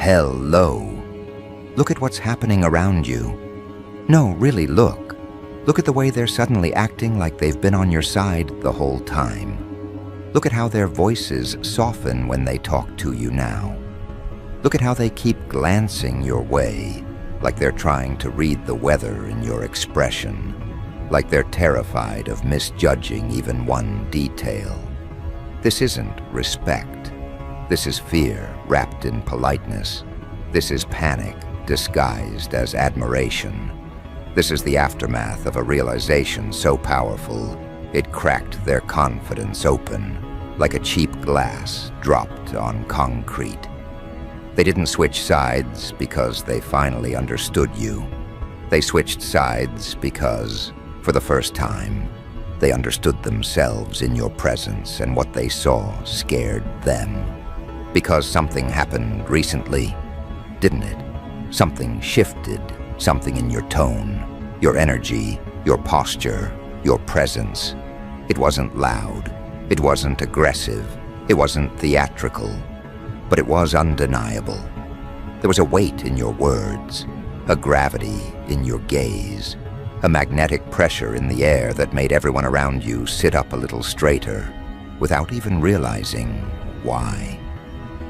Hello. Look at what's happening around you. No, really, look. Look at the way they're suddenly acting like they've been on your side the whole time. Look at how their voices soften when they talk to you now. Look at how they keep glancing your way, like they're trying to read the weather in your expression, like they're terrified of misjudging even one detail. This isn't respect. This is fear wrapped in politeness. This is panic disguised as admiration. This is the aftermath of a realization so powerful it cracked their confidence open, like a cheap glass dropped on concrete. They didn't switch sides because they finally understood you. They switched sides because, for the first time, they understood themselves in your presence, and what they saw scared them. Because something happened recently, didn't it? Something shifted, something in your tone, your energy, your posture, your presence. It wasn't loud, it wasn't aggressive, it wasn't theatrical, but it was undeniable. There was a weight in your words, a gravity in your gaze, a magnetic pressure in the air that made everyone around you sit up a little straighter, without even realizing why.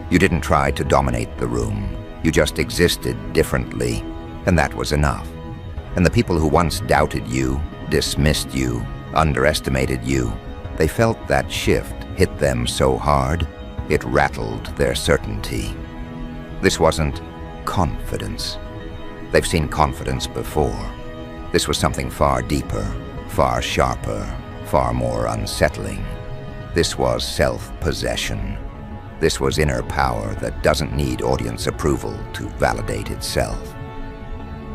You didn't try to dominate the room, you just existed differently, and that was enough. And the people who once doubted you, dismissed you, underestimated you, they felt that shift hit them so hard, it rattled their certainty. This wasn't confidence. They've seen confidence before. This was something far deeper, far sharper, far more unsettling. This was self-possession. This was inner power that doesn't need audience approval to validate itself.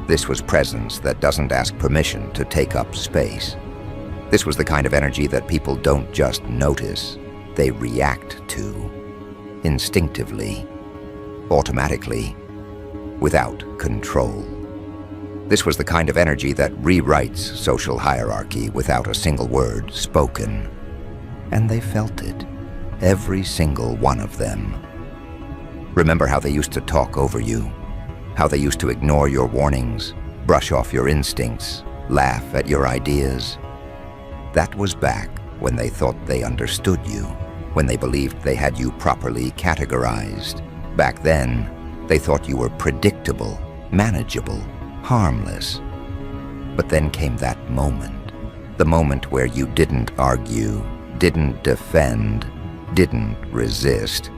This was presence that doesn't ask permission to take up space. This was the kind of energy that people don't just notice, they react to. Instinctively, automatically, without control. This was the kind of energy that rewrites social hierarchy without a single word spoken. And they felt it, every single one of them. Remember how they used to talk over you, how they used to ignore your warnings, brush off your instincts, laugh at your ideas? That was back when they thought they understood you, when they believed they had you properly categorized. Back then, they thought you were predictable, manageable, harmless. But then came that moment, the moment where you didn't argue, didn't defend, didn't resist.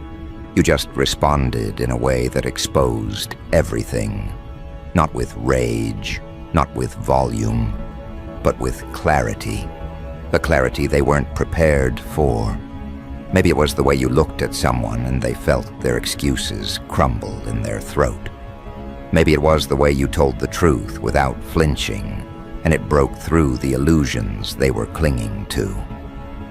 You just responded in a way that exposed everything. Not with rage, not with volume, but with clarity. A clarity they weren't prepared for. Maybe it was the way you looked at someone and they felt their excuses crumble in their throat. Maybe it was the way you told the truth without flinching, and it broke through the illusions they were clinging to.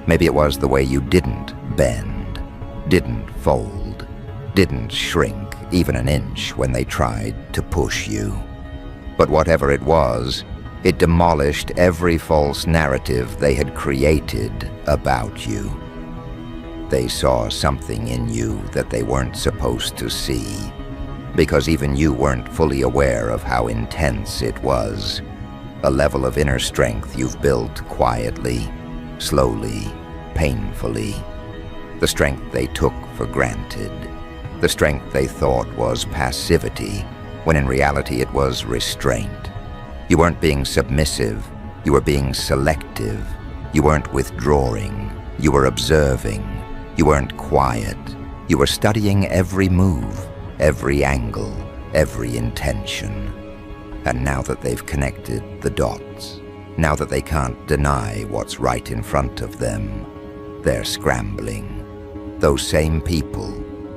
Maybe it was the way you didn't bend, didn't fold, didn't shrink even an inch when they tried to push you. But whatever it was, it demolished every false narrative they had created about you. They saw something in you that they weren't supposed to see, because even you weren't fully aware of how intense it was. A level of inner strength you've built quietly, slowly, painfully. The strength they took for granted. The strength they thought was passivity, when in reality it was restraint. You weren't being submissive, you were being selective. You weren't withdrawing, you were observing. You weren't quiet, you were studying every move, every angle, every intention. And now that they've connected the dots, now that they can't deny what's right in front of them, they're scrambling. Those same people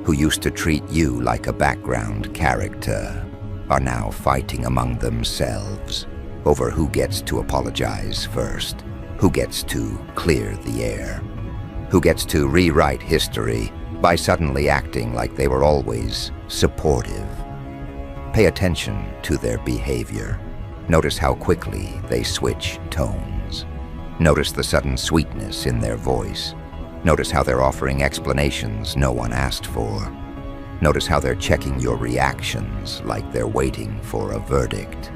who used to treat you like a background character are now fighting among themselves over who gets to apologize first, who gets to clear the air, who gets to rewrite history by suddenly acting like they were always supportive. Pay attention to their behavior. Notice how quickly they switch tones. Notice the sudden sweetness in their voice. Notice how they're offering explanations no one asked for. Notice how they're checking your reactions like they're waiting for a verdict.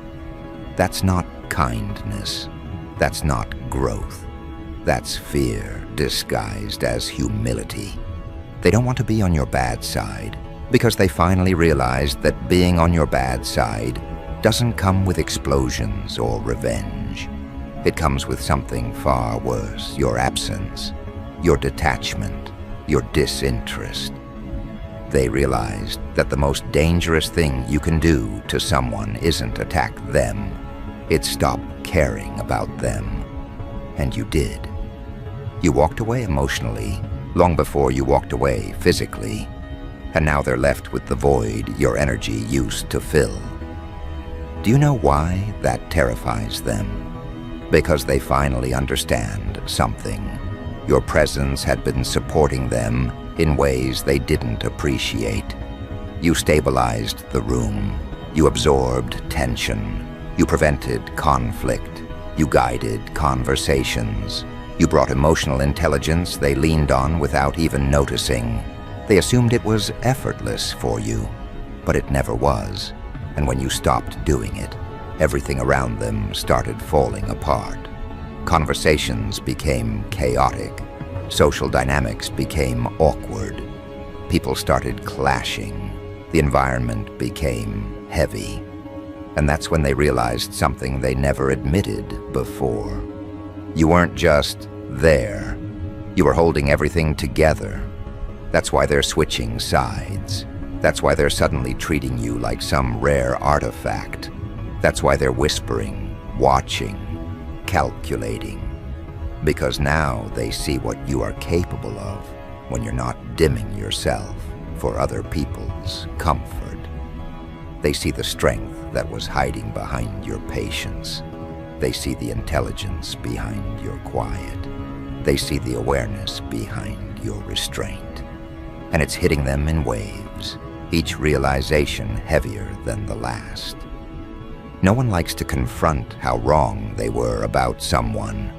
That's not kindness. That's not growth. That's fear disguised as humility. They don't want to be on your bad side because they finally realized that being on your bad side doesn't come with explosions or revenge. It comes with something far worse: your absence, your detachment, your disinterest. They realized that the most dangerous thing you can do to someone isn't attack them, it's stop caring about them. And you did. You walked away emotionally long before you walked away physically, and now they're left with the void your energy used to fill. Do you know why that terrifies them? Because they finally understand something. Your presence had been supporting them in ways they didn't appreciate. You stabilized the room. You absorbed tension. You prevented conflict. You guided conversations. You brought emotional intelligence they leaned on without even noticing. They assumed it was effortless for you, but it never was. And when you stopped doing it, everything around them started falling apart. Conversations became chaotic. Social dynamics became awkward. People started clashing. The environment became heavy. And that's when they realized something they never admitted before. You weren't just there. You were holding everything together. That's why they're switching sides. That's why they're suddenly treating you like some rare artifact. That's why they're whispering, watching, calculating. Because now they see what you are capable of when you're not dimming yourself for other people's comfort. They see the strength that was hiding behind your patience. They see the intelligence behind your quiet. They see the awareness behind your restraint. And it's hitting them in waves, each realization heavier than the last. No one likes to confront how wrong they were about someone,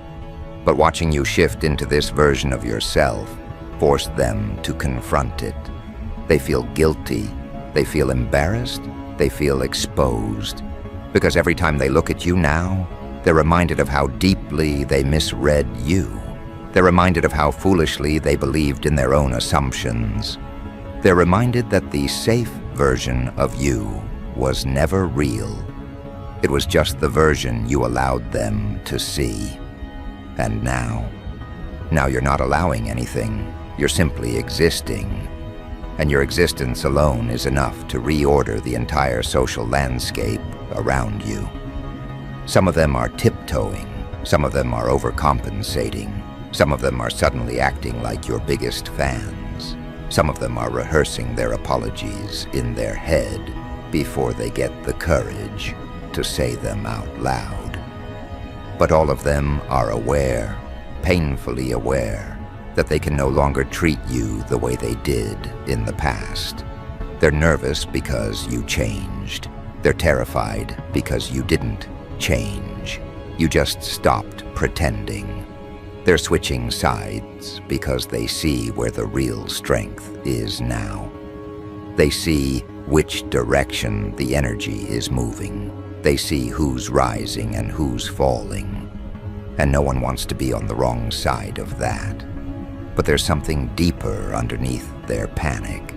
but watching you shift into this version of yourself forced them to confront it. They feel guilty, they feel embarrassed, they feel exposed, because every time they look at you now, they're reminded of how deeply they misread you. They're reminded of how foolishly they believed in their own assumptions. They're reminded that the safe version of you was never real. It was just the version you allowed them to see. And now you're not allowing anything. You're simply existing. And your existence alone is enough to reorder the entire social landscape around you. Some of them are tiptoeing. Some of them are overcompensating. Some of them are suddenly acting like your biggest fans. Some of them are rehearsing their apologies in their head before they get the courage to say them out loud. But all of them are aware, painfully aware, that they can no longer treat you the way they did in the past. They're nervous because you changed. They're terrified because you didn't change. You just stopped pretending. They're switching sides because they see where the real strength is now. They see which direction the energy is moving. They see who's rising and who's falling. And no one wants to be on the wrong side of that. But there's something deeper underneath their panic,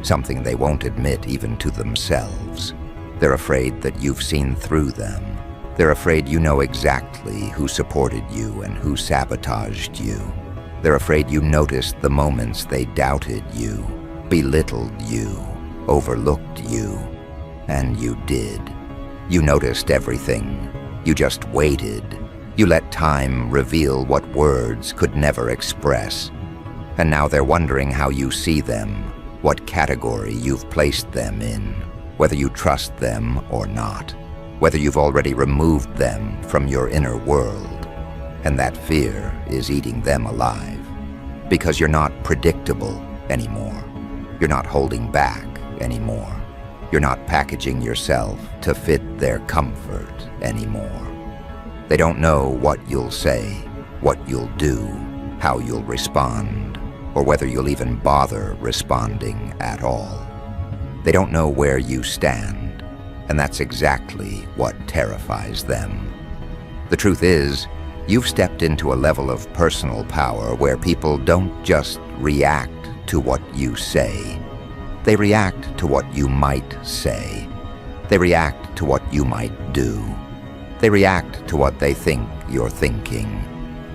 something they won't admit even to themselves. They're afraid that you've seen through them. They're afraid you know exactly who supported you and who sabotaged you. They're afraid you noticed the moments they doubted you, belittled you, overlooked you. And you did. You noticed everything. You just waited. You let time reveal what words could never express. And now they're wondering how you see them, what category you've placed them in, whether you trust them or not, whether you've already removed them from your inner world. And that fear is eating them alive, because you're not predictable anymore. You're not holding back anymore. You're not packaging yourself to fit their comfort anymore. They don't know what you'll say, what you'll do, how you'll respond, or whether you'll even bother responding at all. They don't know where you stand, and that's exactly what terrifies them. The truth is, you've stepped into a level of personal power where people don't just react to what you say. They react to what you might say. They react to what you might do. They react to what they think you're thinking.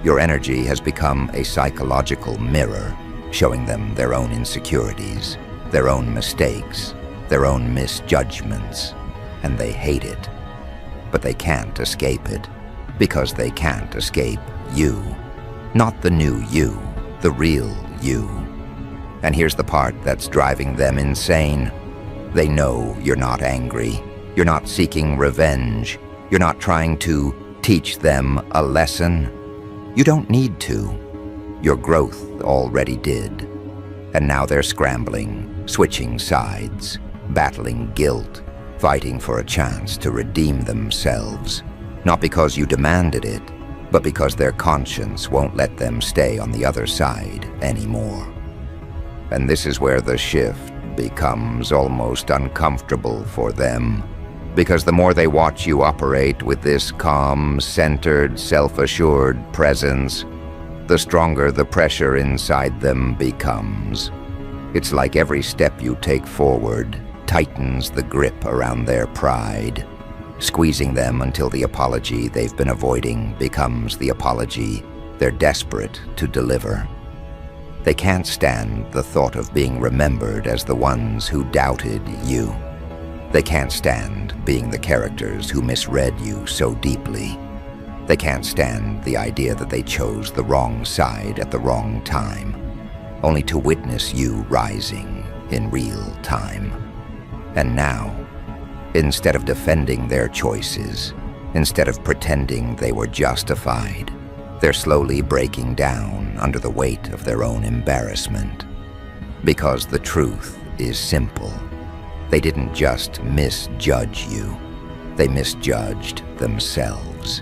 Your energy has become a psychological mirror, showing them their own insecurities, their own mistakes, their own misjudgments, and they hate it. But they can't escape it, because they can't escape you. Not the new you, the real you. And here's the part that's driving them insane. They know you're not angry. You're not seeking revenge. You're not trying to teach them a lesson. You don't need to. Your growth already did. And now they're scrambling, switching sides, battling guilt, fighting for a chance to redeem themselves. Not because you demanded it, but because their conscience won't let them stay on the other side anymore. And this is where the shift becomes almost uncomfortable for them, because the more they watch you operate with this calm, centered, self-assured presence, the stronger the pressure inside them becomes. It's like every step you take forward tightens the grip around their pride, squeezing them until the apology they've been avoiding becomes the apology they're desperate to deliver. They can't stand the thought of being remembered as the ones who doubted you. They can't stand being the characters who misread you so deeply. They can't stand the idea that they chose the wrong side at the wrong time, only to witness you rising in real time. And now, instead of defending their choices, instead of pretending they were justified, they're slowly breaking down under the weight of their own embarrassment. Because the truth is simple. They didn't just misjudge you. They misjudged themselves.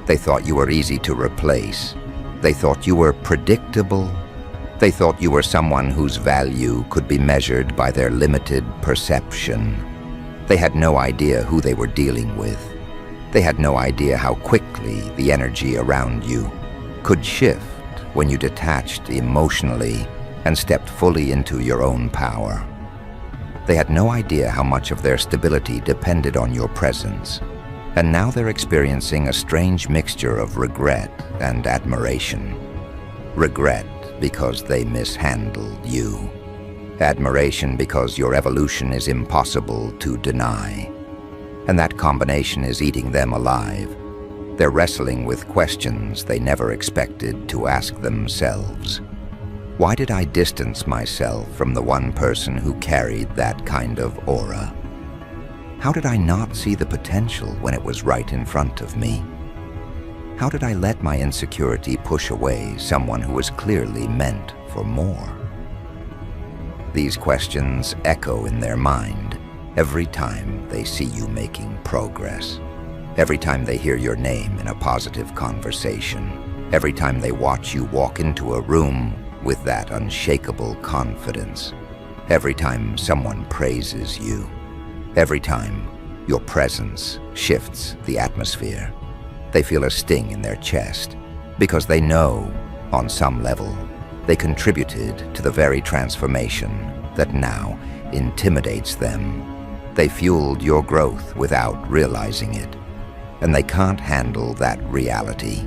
They thought you were easy to replace. They thought you were predictable. They thought you were someone whose value could be measured by their limited perception. They had no idea who they were dealing with. They had no idea how quickly the energy around you could shift when you detached emotionally and stepped fully into your own power. They had no idea how much of their stability depended on your presence, and now they're experiencing a strange mixture of regret and admiration. Regret because they mishandled you. Admiration because your evolution is impossible to deny. And that combination is eating them alive. They're wrestling with questions they never expected to ask themselves. Why did I distance myself from the one person who carried that kind of aura? How did I not see the potential when it was right in front of me? How did I let my insecurity push away someone who was clearly meant for more? These questions echo in their mind every time they see you making progress, every time they hear your name in a positive conversation, every time they watch you walk into a room with that unshakable confidence, every time someone praises you, every time your presence shifts the atmosphere. They feel a sting in their chest because they know, on some level, they contributed to the very transformation that now intimidates them. They fueled your growth without realizing it, and they can't handle that reality.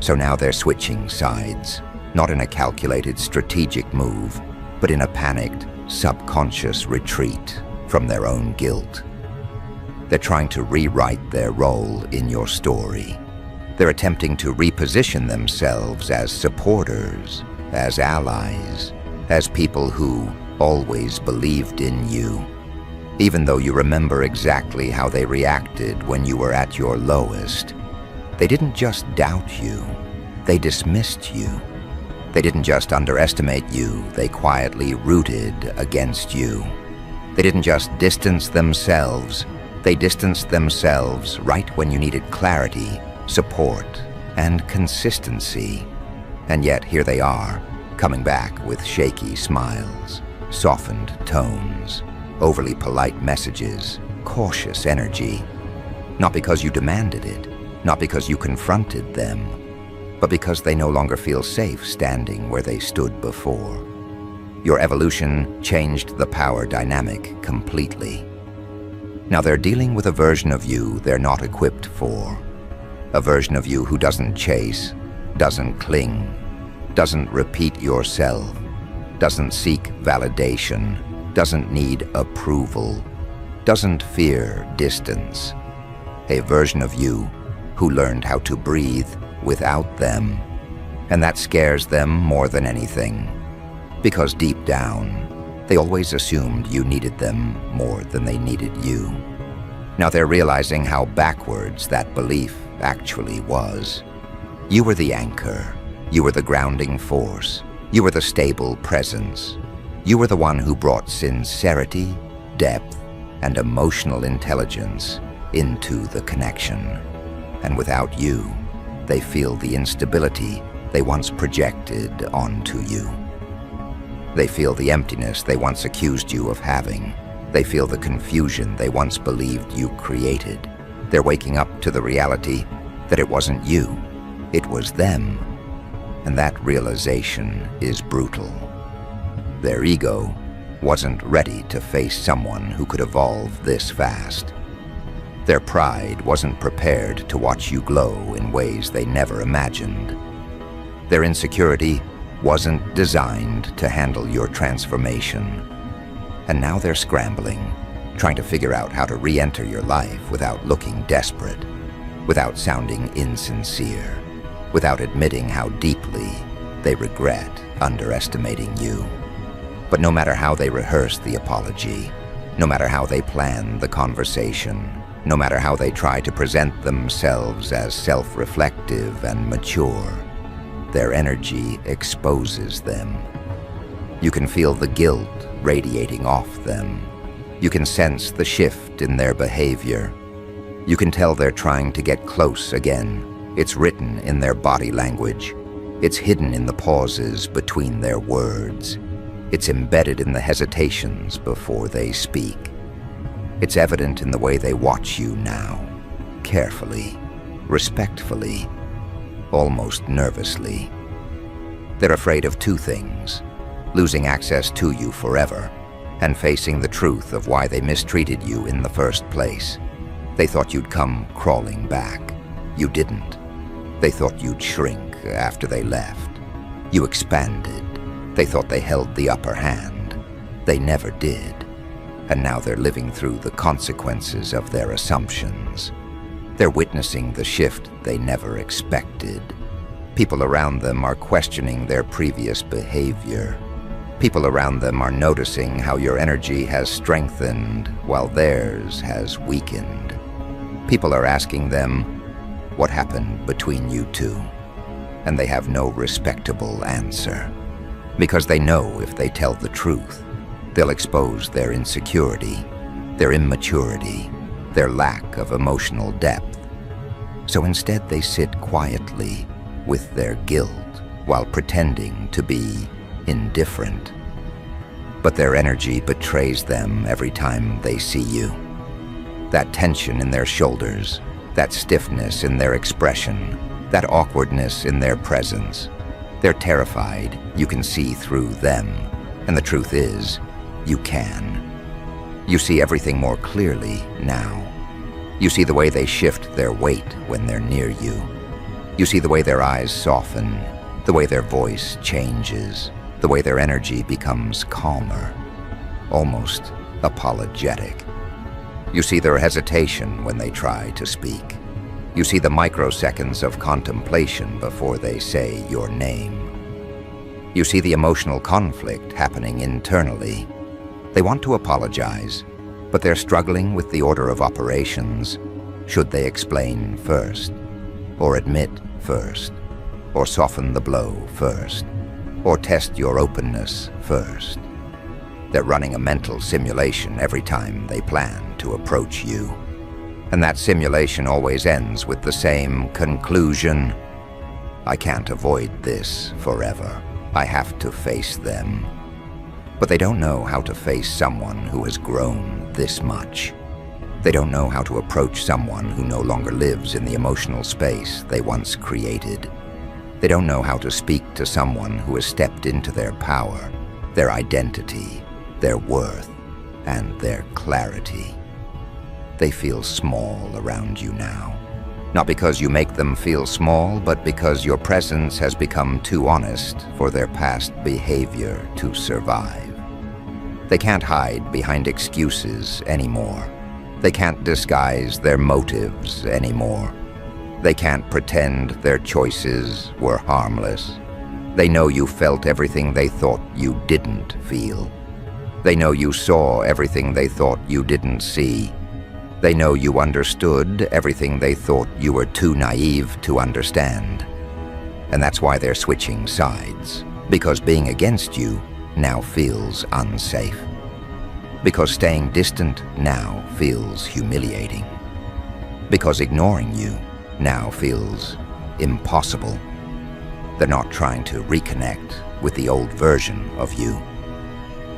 So now they're switching sides, not in a calculated strategic move, but in a panicked, subconscious retreat from their own guilt. They're trying to rewrite their role in your story. They're attempting to reposition themselves as supporters, as allies, as people who always believed in you, even though you remember exactly how they reacted when you were at your lowest. They didn't just doubt you, they dismissed you. They didn't just underestimate you, they quietly rooted against you. They didn't just distance themselves, they distanced themselves right when you needed clarity, support, and consistency. And yet here they are, coming back with shaky smiles, softened tones, overly polite messages, cautious energy. Not because you demanded it, not because you confronted them, but because they no longer feel safe standing where they stood before. Your evolution changed the power dynamic completely. Now they're dealing with a version of you they're not equipped for. A version of you who doesn't chase, doesn't cling, doesn't repeat yourself, doesn't seek validation, doesn't need approval, doesn't fear distance. A version of you who learned how to breathe without them. And that scares them more than anything, because deep down, they always assumed you needed them more than they needed you. Now they're realizing how backwards that belief actually was. You were the anchor. You were the grounding force. You were the stable presence. You were the one who brought sincerity, depth, and emotional intelligence into the connection. And without you, they feel the instability they once projected onto you. They feel the emptiness they once accused you of having. They feel the confusion they once believed you created. They're waking up to the reality that it wasn't you, it was them. And that realization is brutal. Their ego wasn't ready to face someone who could evolve this fast. Their pride wasn't prepared to watch you glow in ways they never imagined. Their insecurity wasn't designed to handle your transformation. And now they're scrambling, trying to figure out how to re-enter your life without looking desperate, without sounding insincere, without admitting how deeply they regret underestimating you. But no matter how they rehearse the apology, no matter how they plan the conversation, no matter how they try to present themselves as self-reflective and mature, their energy exposes them. You can feel the guilt radiating off them. You can sense the shift in their behavior. You can tell they're trying to get close again. It's written in their body language. It's hidden in the pauses between their words. It's embedded in the hesitations before they speak. It's evident in the way they watch you now, carefully, respectfully, almost nervously. They're afraid of two things: losing access to you forever, and facing the truth of why they mistreated you in the first place. They thought you'd come crawling back. You didn't. They thought you'd shrink after they left. You expanded. They thought they held the upper hand. They never did. And now they're living through the consequences of their assumptions. They're witnessing the shift they never expected. People around them are questioning their previous behavior. People around them are noticing how your energy has strengthened while theirs has weakened. People are asking them, what happened between you two? And they have no respectable answer. Because they know if they tell the truth, they'll expose their insecurity, their immaturity, their lack of emotional depth. So instead they sit quietly with their guilt while pretending to be indifferent. But their energy betrays them every time they see you. That tension in their shoulders, that stiffness in their expression, that awkwardness in their presence. They're terrified you can see through them. And the truth is, you can. You see everything more clearly now. You see the way they shift their weight when they're near you. You see the way their eyes soften, the way their voice changes, the way their energy becomes calmer, almost apologetic. You see their hesitation when they try to speak. You see the microseconds of contemplation before they say your name. You see the emotional conflict happening internally. They want to apologize, but they're struggling with the order of operations. Should they explain first, or admit first, or soften the blow first, or test your openness first? They're running a mental simulation every time they plan to approach you. And that simulation always ends with the same conclusion: I can't avoid this forever. I have to face them. But they don't know how to face someone who has grown this much. They don't know how to approach someone who no longer lives in the emotional space they once created. They don't know how to speak to someone who has stepped into their power, their identity, their worth, and their clarity. They feel small around you now. Not because you make them feel small, but because your presence has become too honest for their past behavior to survive. They can't hide behind excuses anymore. They can't disguise their motives anymore. They can't pretend their choices were harmless. They know you felt everything they thought you didn't feel. They know you saw everything they thought you didn't see. They know you understood everything they thought you were too naive to understand. And that's why they're switching sides, because being against you now feels unsafe. Because staying distant now feels humiliating. Because ignoring you now feels impossible. They're not trying to reconnect with the old version of you.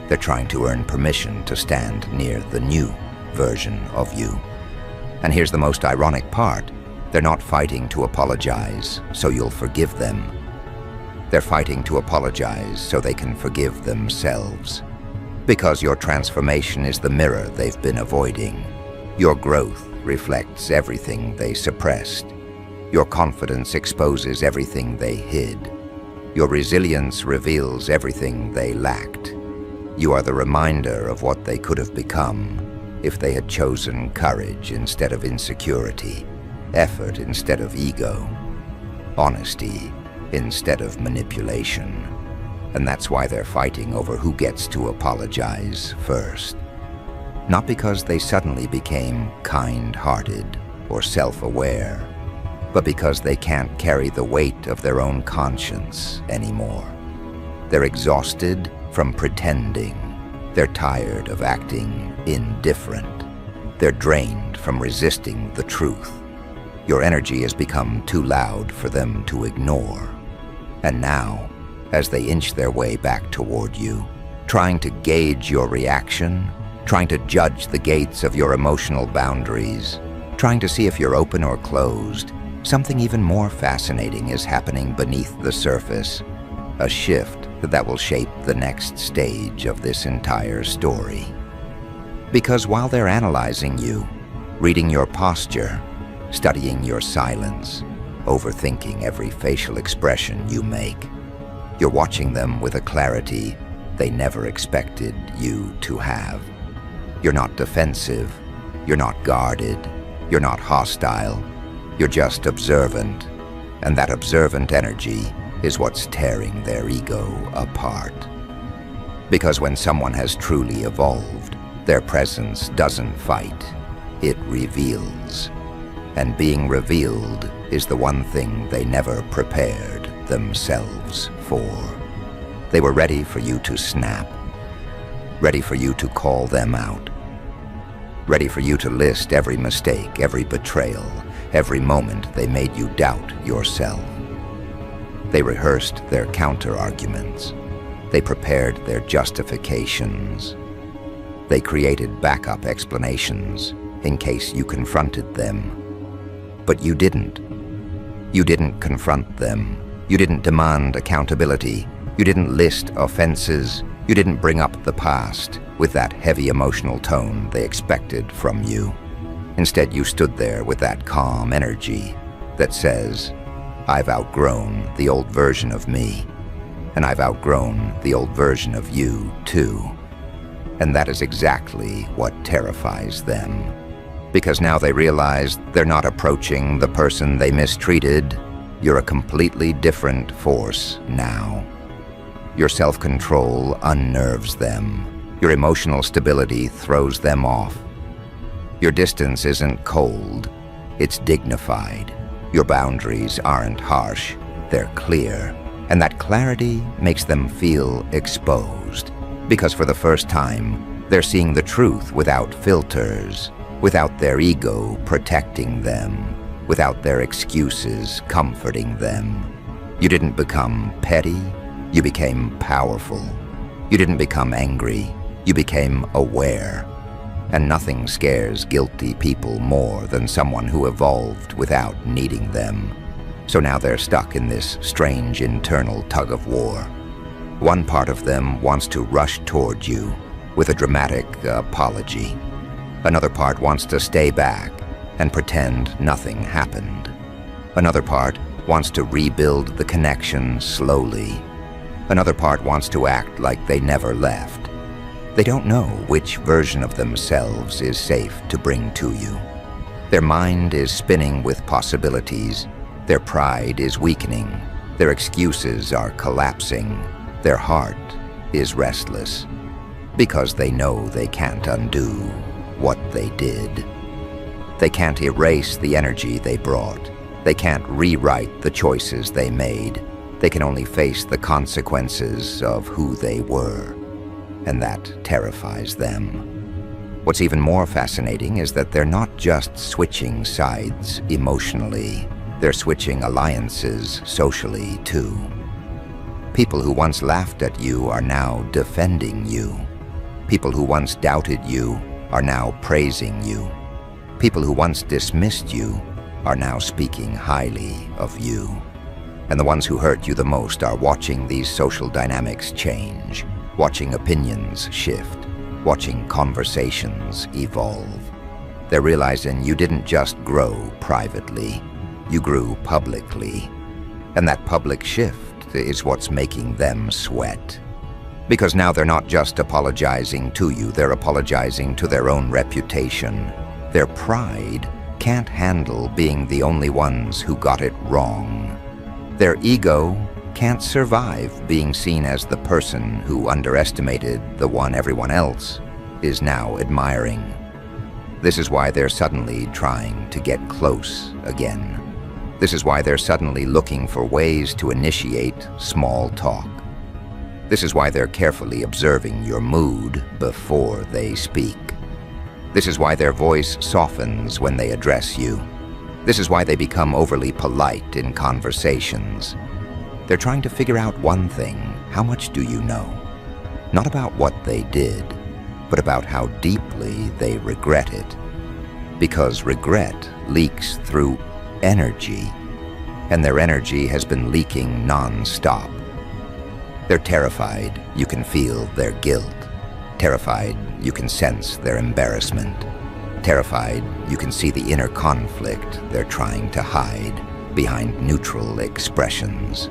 They're trying to earn permission to stand near the new version of you. And here's the most ironic part. They're not fighting to apologize so you'll forgive them. They're fighting to apologize so they can forgive themselves. Because your transformation is the mirror they've been avoiding. Your growth reflects everything they suppressed. Your confidence exposes everything they hid. Your resilience reveals everything they lacked. You are the reminder of what they could have become if they had chosen courage instead of insecurity, effort instead of ego, honesty instead of manipulation. And that's why they're fighting over who gets to apologize first. Not because they suddenly became kind-hearted or self-aware, but because they can't carry the weight of their own conscience anymore. They're exhausted from pretending. They're tired of acting indifferent. They're drained from resisting the truth. Your energy has become too loud for them to ignore. And now, as they inch their way back toward you, trying to gauge your reaction, trying to judge the gates of your emotional boundaries, trying to see if you're open or closed, something even more fascinating is happening beneath the surface, a shift that will shape the next stage of this entire story. Because while they're analyzing you, reading your posture, studying your silence, overthinking every facial expression you make, you're watching them with a clarity they never expected you to have. You're not defensive, you're not guarded, you're not hostile, you're just observant, and that observant energy is what's tearing their ego apart. Because when someone has truly evolved, their presence doesn't fight, it reveals. And being revealed is the one thing they never prepared themselves for. They were ready for you to snap, ready for you to call them out, ready for you to list every mistake, every betrayal, every moment they made you doubt yourself. They rehearsed their counter-arguments. They prepared their justifications. They created backup explanations in case you confronted them. But you didn't. You didn't confront them. You didn't demand accountability. You didn't list offenses. You didn't bring up the past with that heavy emotional tone they expected from you. Instead, you stood there with that calm energy that says, I've outgrown the old version of me, and I've outgrown the old version of you, too. And that is exactly what terrifies them. Because now they realize they're not approaching the person they mistreated. You're a completely different force now. Your self-control unnerves them. Your emotional stability throws them off. Your distance isn't cold, it's dignified. Your boundaries aren't harsh, they're clear. And that clarity makes them feel exposed. Because for the first time, they're seeing the truth without filters, without their ego protecting them, without their excuses comforting them. You didn't become petty, you became powerful. You didn't become angry, you became aware. And nothing scares guilty people more than someone who evolved without needing them. So now they're stuck in this strange internal tug-of-war. One part of them wants to rush toward you with a dramatic apology. Another part wants to stay back and pretend nothing happened. Another part wants to rebuild the connection slowly. Another part wants to act like they never left. They don't know which version of themselves is safe to bring to you. Their mind is spinning with possibilities. Their pride is weakening. Their excuses are collapsing. Their heart is restless because they know they can't undo what they did. They can't erase the energy they brought. They can't rewrite the choices they made. They can only face the consequences of who they were, and that terrifies them. What's even more fascinating is that they're not just switching sides emotionally, they're switching alliances socially too. People who once laughed at you are now defending you. People who once doubted you are now praising you. People who once dismissed you are now speaking highly of you. And the ones who hurt you the most are watching these social dynamics change, watching opinions shift, watching conversations evolve. They're realizing you didn't just grow privately, you grew publicly. And that public shift is what's making them sweat. Because now they're not just apologizing to you, they're apologizing to their own reputation. Their pride can't handle being the only ones who got it wrong. Their ego can't survive being seen as the person who underestimated the one everyone else is now admiring. This is why they're suddenly trying to get close again. This is why they're suddenly looking for ways to initiate small talk. This is why they're carefully observing your mood before they speak. This is why their voice softens when they address you. This is why they become overly polite in conversations. They're trying to figure out one thing: how much do you know? Not about what they did, but about how deeply they regret it. Because regret leaks through energy, and their energy has been leaking non-stop. They're terrified you can feel their guilt. Terrified you can sense their embarrassment. Terrified you can see the inner conflict they're trying to hide behind neutral expressions.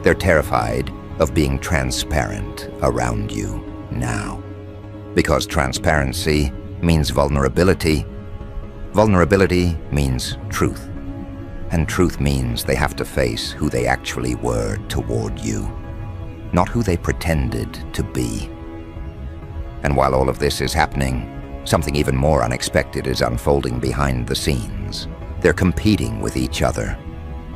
They're terrified of being transparent around you now. Because transparency means vulnerability. Vulnerability means truth. And truth means they have to face who they actually were toward you, not who they pretended to be. And while all of this is happening, something even more unexpected is unfolding behind the scenes. They're competing with each other.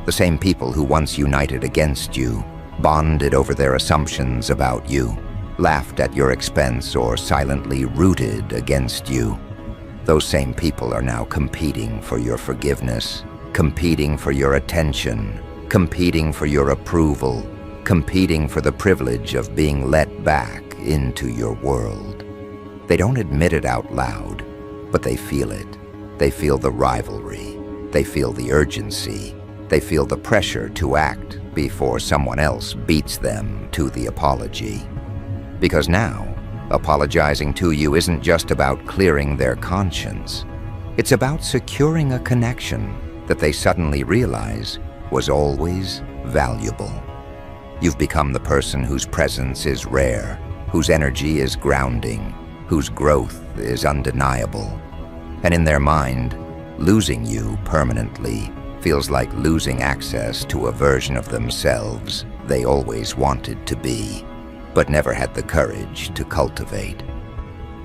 The same people who once united against you, bonded over their assumptions about you, laughed at your expense, or silently rooted against you. Those same people are now competing for your forgiveness, competing for your attention, competing for your approval, competing for the privilege of being let back into your world. They don't admit it out loud, but they feel it. They feel the rivalry. They feel the urgency. They feel the pressure to act before someone else beats them to the apology. Because now, apologizing to you isn't just about clearing their conscience. It's about securing a connection that they suddenly realize was always valuable. You've become the person whose presence is rare, whose energy is grounding, whose growth is undeniable. And in their mind, losing you permanently feels like losing access to a version of themselves they always wanted to be, but never had the courage to cultivate.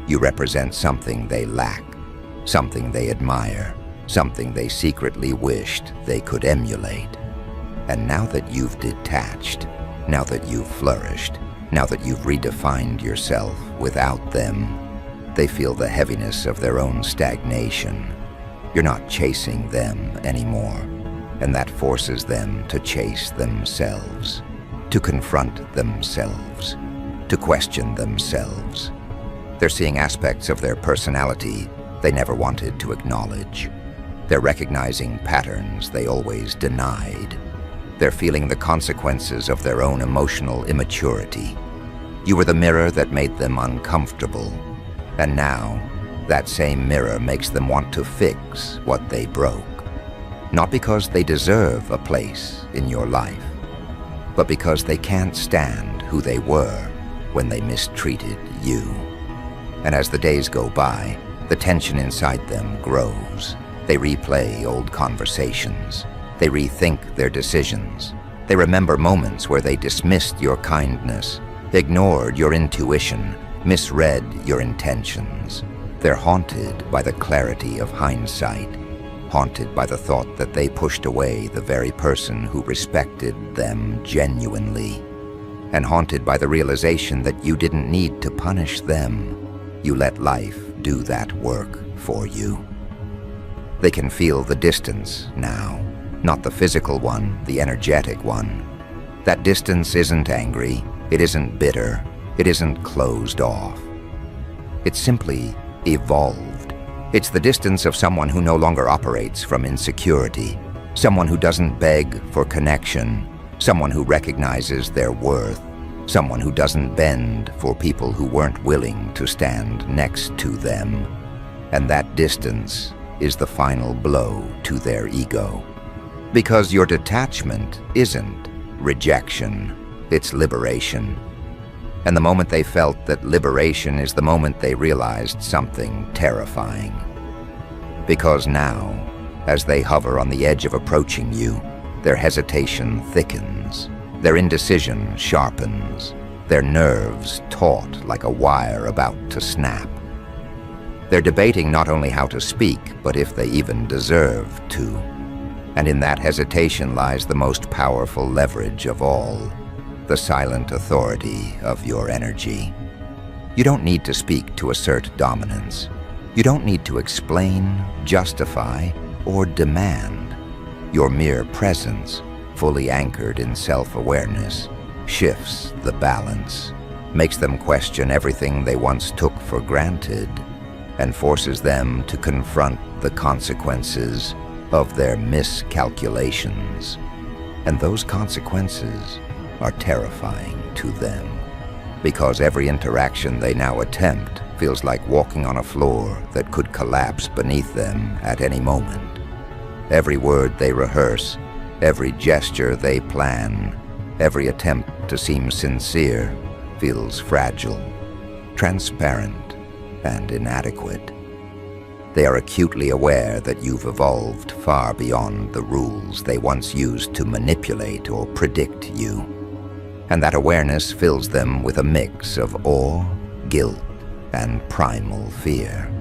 You represent something they lack, something they admire, something they secretly wished they could emulate. And now that you've detached, now that you've flourished, now that you've redefined yourself without them, they feel the heaviness of their own stagnation. You're not chasing them anymore, and that forces them to chase themselves, to confront themselves. to question themselves. They're seeing aspects of their personality they never wanted to acknowledge. They're recognizing patterns they always denied. They're feeling the consequences of their own emotional immaturity. You were the mirror that made them uncomfortable, and now that same mirror makes them want to fix what they broke. Not because they deserve a place in your life, but because they can't stand who they were when they mistreated you. And as the days go by, the tension inside them grows. They replay old conversations. They rethink their decisions. They remember moments where they dismissed your kindness, ignored your intuition, misread your intentions. They're haunted by the clarity of hindsight, haunted by the thought that they pushed away the very person who respected them genuinely, and haunted by the realization that you didn't need to punish them. You let life do that work for you. They can feel the distance now, not the physical one, the energetic one. That distance isn't angry, it isn't bitter, it isn't closed off. It's simply evolved. It's the distance of someone who no longer operates from insecurity, someone who doesn't beg for connection, someone who recognizes their worth, someone who doesn't bend for people who weren't willing to stand next to them. And that distance is the final blow to their ego. Because your detachment isn't rejection, it's liberation. And the moment they felt that liberation is the moment they realized something terrifying. Because now, as they hover on the edge of approaching you, their hesitation thickens, their indecision sharpens, their nerves taut like a wire about to snap. They're debating not only how to speak, but if they even deserve to. And in that hesitation lies the most powerful leverage of all, the silent authority of your energy. You don't need to speak to assert dominance. You don't need to explain, justify, or demand. Your mere presence, fully anchored in self-awareness, shifts the balance, makes them question everything they once took for granted, and forces them to confront the consequences of their miscalculations. And those consequences are terrifying to them, because every interaction they now attempt feels like walking on a floor that could collapse beneath them at any moment. Every word they rehearse, every gesture they plan, every attempt to seem sincere feels fragile, transparent, and inadequate. They are acutely aware that you've evolved far beyond the rules they once used to manipulate or predict you. And that awareness fills them with a mix of awe, guilt, and primal fear.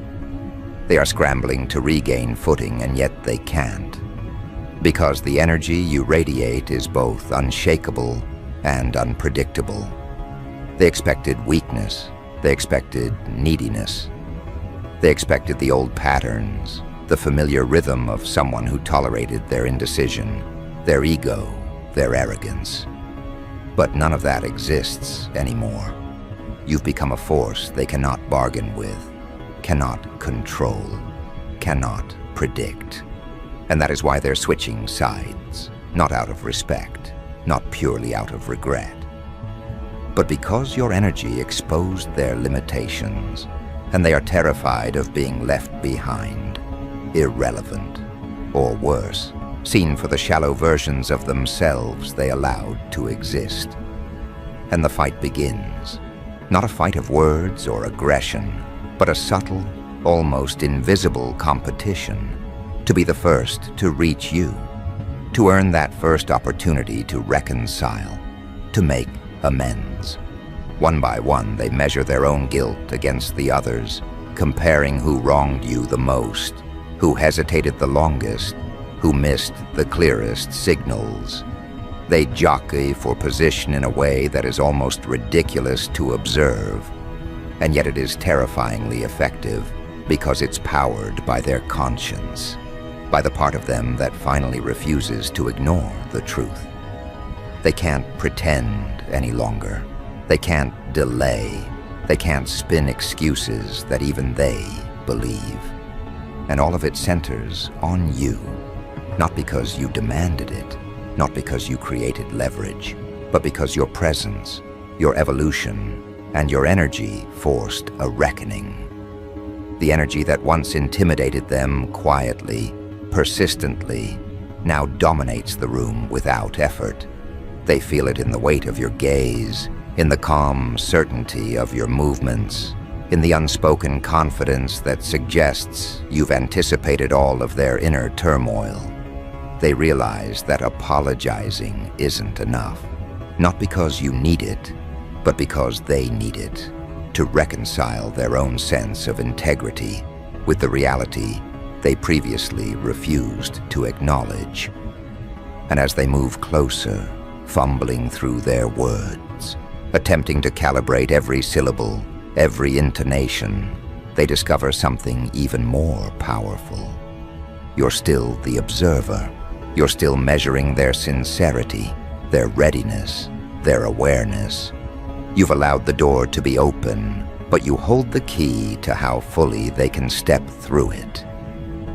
They are scrambling to regain footing, and yet they can't, because the energy you radiate is both unshakable and unpredictable. They expected weakness, they expected neediness, they expected the old patterns, the familiar rhythm of someone who tolerated their indecision, their ego, their arrogance. But none of that exists anymore. You've become a force they cannot bargain with, cannot control, cannot predict. And that is why they're switching sides, not out of respect, not purely out of regret, but because your energy exposed their limitations, and they are terrified of being left behind, irrelevant, or worse, seen for the shallow versions of themselves they allowed to exist. And the fight begins, not a fight of words or aggression, but a subtle, almost invisible competition to be the first to reach you, to earn that first opportunity to reconcile, to make amends. One by one, they measure their own guilt against the others, comparing who wronged you the most, who hesitated the longest, who missed the clearest signals. They jockey for position in a way that is almost ridiculous to observe, and yet it is terrifyingly effective because it's powered by their conscience, by the part of them that finally refuses to ignore the truth. They can't pretend any longer. They can't delay. They can't spin excuses that even they believe. And all of it centers on you, not because you demanded it, not because you created leverage, but because your presence, your evolution, and your energy forced a reckoning. The energy that once intimidated them quietly, persistently, now dominates the room without effort. They feel it in the weight of your gaze, in the calm certainty of your movements, in the unspoken confidence that suggests you've anticipated all of their inner turmoil. They realize that apologizing isn't enough, not because you need it, but because they need it, to reconcile their own sense of integrity with the reality they previously refused to acknowledge. And as they move closer, fumbling through their words, attempting to calibrate every syllable, every intonation, they discover something even more powerful. You're still the observer. You're still measuring their sincerity, their readiness, their awareness. You've allowed the door to be open, but you hold the key to how fully they can step through it.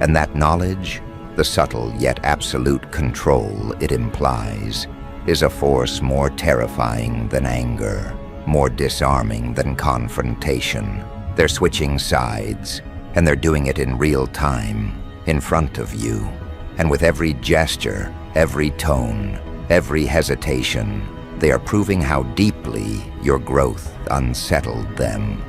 And that knowledge, the subtle yet absolute control it implies, is a force more terrifying than anger, more disarming than confrontation. They're switching sides, and they're doing it in real time, in front of you. And with every gesture, every tone, every hesitation, they are proving how deeply your growth unsettled them.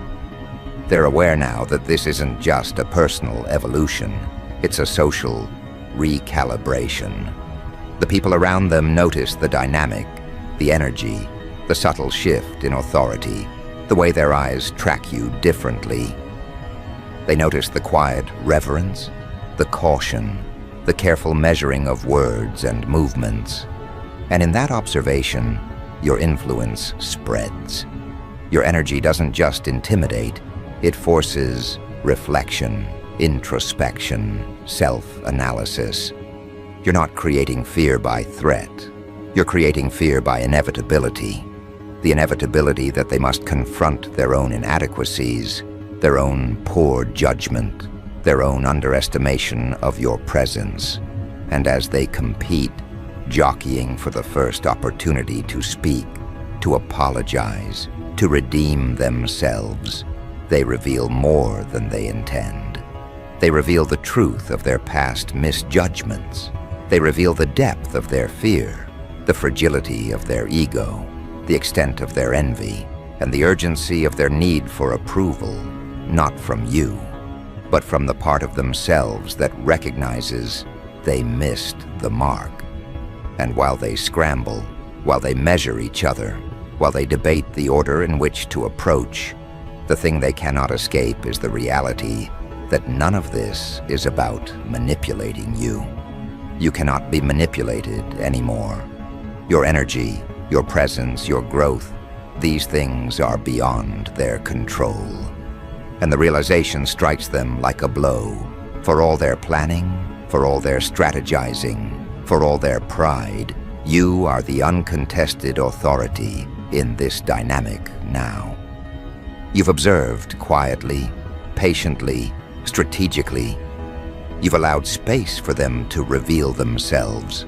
They're aware now that this isn't just a personal evolution, it's a social recalibration. The people around them notice the dynamic, the energy, the subtle shift in authority, the way their eyes track you differently. They notice the quiet reverence, the caution, the careful measuring of words and movements. And in that observation, your influence spreads. Your energy doesn't just intimidate, it forces reflection, introspection, self-analysis. You're not creating fear by threat. You're creating fear by inevitability. The inevitability that they must confront their own inadequacies, their own poor judgment, their own underestimation of your presence. And as they compete, jockeying for the first opportunity to speak, to apologize, to redeem themselves, they reveal more than they intend. They reveal the truth of their past misjudgments. They reveal the depth of their fear, the fragility of their ego, the extent of their envy, and the urgency of their need for approval, not from you, but from the part of themselves that recognizes they missed the mark. And while they scramble, while they measure each other, while they debate the order in which to approach, the thing they cannot escape is the reality that none of this is about manipulating you. You cannot be manipulated anymore. Your energy, your presence, your growth, these things are beyond their control. And the realization strikes them like a blow. For all their planning, for all their strategizing, for all their pride, you are the uncontested authority in this dynamic now. You've observed quietly, patiently, strategically. You've allowed space for them to reveal themselves.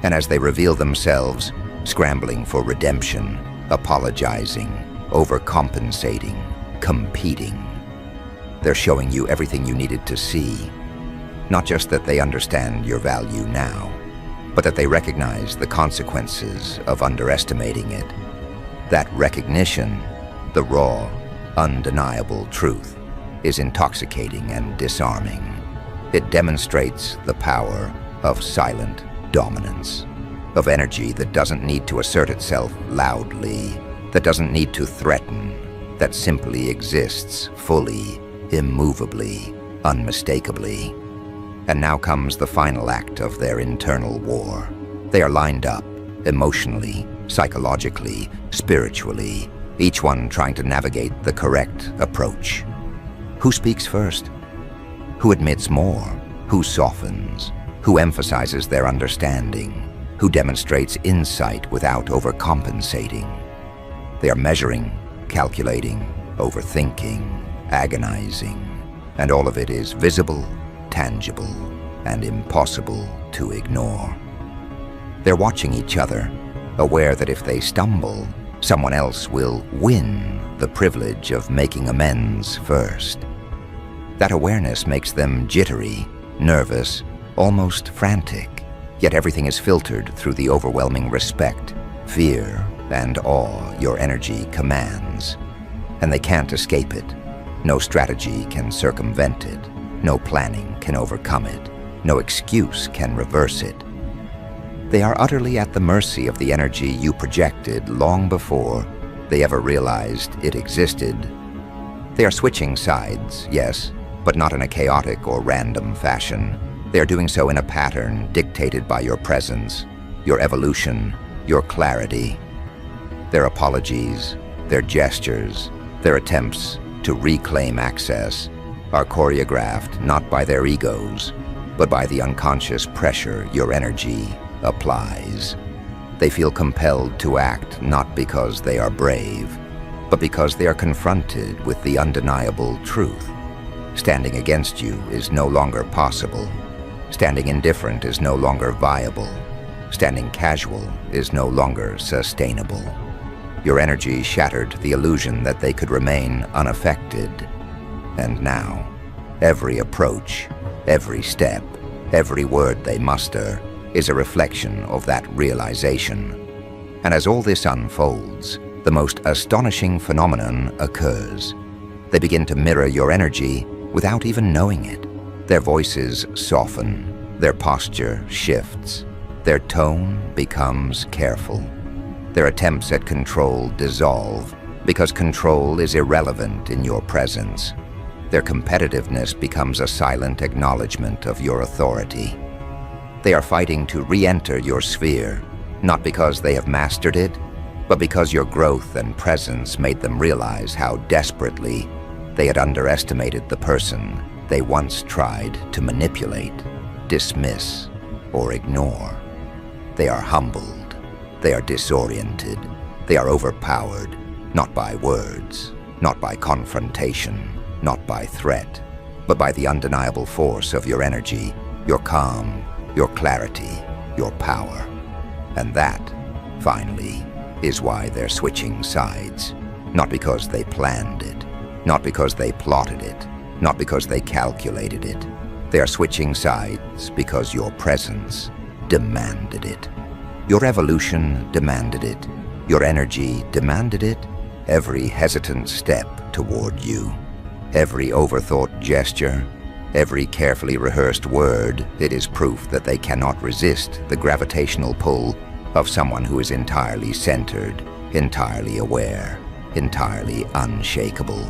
And as they reveal themselves, scrambling for redemption, apologizing, overcompensating, competing, they're showing you everything you needed to see. Not just that they understand your value now, but that they recognize the consequences of underestimating it. That recognition, the raw, undeniable truth, is intoxicating and disarming. It demonstrates the power of silent dominance, of energy that doesn't need to assert itself loudly, that doesn't need to threaten, that simply exists fully, immovably, unmistakably. And now comes the final act of their internal war. They are lined up, emotionally, psychologically, spiritually, each one trying to navigate the correct approach. Who speaks first? Who admits more? Who softens? Who emphasizes their understanding? Who demonstrates insight without overcompensating? They are measuring, calculating, overthinking, agonizing, and all of it is visible, tangible, and impossible to ignore. They're watching each other, aware that if they stumble, someone else will win the privilege of making amends first. That awareness makes them jittery, nervous, almost frantic, yet everything is filtered through the overwhelming respect, fear, and awe your energy commands. And they can't escape it. No strategy can circumvent it. No planning can overcome it. No excuse can reverse it. They are utterly at the mercy of the energy you projected long before they ever realized it existed. They are switching sides, yes, but not in a chaotic or random fashion. They are doing so in a pattern dictated by your presence, your evolution, your clarity. Their apologies, their gestures, their attempts to reclaim access are choreographed not by their egos, but by the unconscious pressure your energy applies. They feel compelled to act not because they are brave, but because they are confronted with the undeniable truth. Standing against you is no longer possible. Standing indifferent is no longer viable. Standing casual is no longer sustainable. Your energy shattered the illusion that they could remain unaffected. And now, every approach, every step, every word they muster is a reflection of that realization. And as all this unfolds, the most astonishing phenomenon occurs. They begin to mirror your energy without even knowing it. Their voices soften, their posture shifts, their tone becomes careful. Their attempts at control dissolve because control is irrelevant in your presence. Their competitiveness becomes a silent acknowledgement of your authority. They are fighting to re-enter your sphere, not because they have mastered it, but because your growth and presence made them realize how desperately they had underestimated the person they once tried to manipulate, dismiss, or ignore. They are humbled. They are disoriented. They are overpowered, not by words, not by confrontation, not by threat, but by the undeniable force of your energy, your calm, your clarity, your power. And that, finally, is why they're switching sides. Not because they planned it, not because they plotted it, not because they calculated it. They are switching sides because your presence demanded it. Your evolution demanded it. Your energy demanded it. Every hesitant step toward you, every overthought gesture, every carefully rehearsed word, it is proof that they cannot resist the gravitational pull of someone who is entirely centered, entirely aware, entirely unshakable.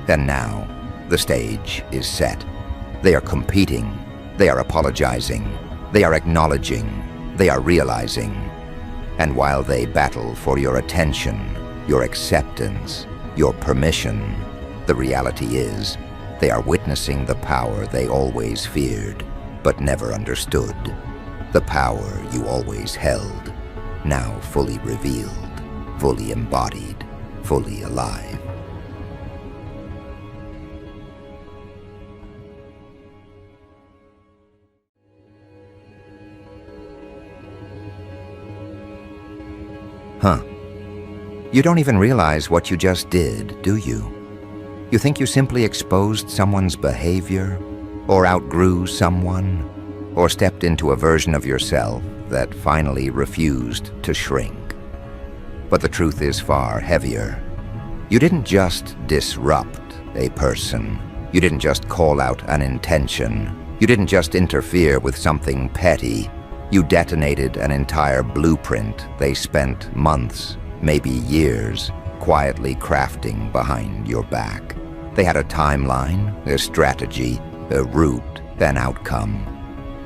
And now, the stage is set. They are competing. They are apologizing. They are acknowledging. They are realizing. And while they battle for your attention, your acceptance, your permission, the reality is, they are witnessing the power they always feared, but never understood. The power you always held, now fully revealed, fully embodied, fully alive. You don't even realize what you just did, do you? You think you simply exposed someone's behavior, or outgrew someone, or stepped into a version of yourself that finally refused to shrink. But the truth is far heavier. You didn't just disrupt a person. You didn't just call out an intention. You didn't just interfere with something petty. You detonated an entire blueprint they spent months, maybe years, quietly crafting behind your back. They had a timeline, a strategy, a route, an outcome.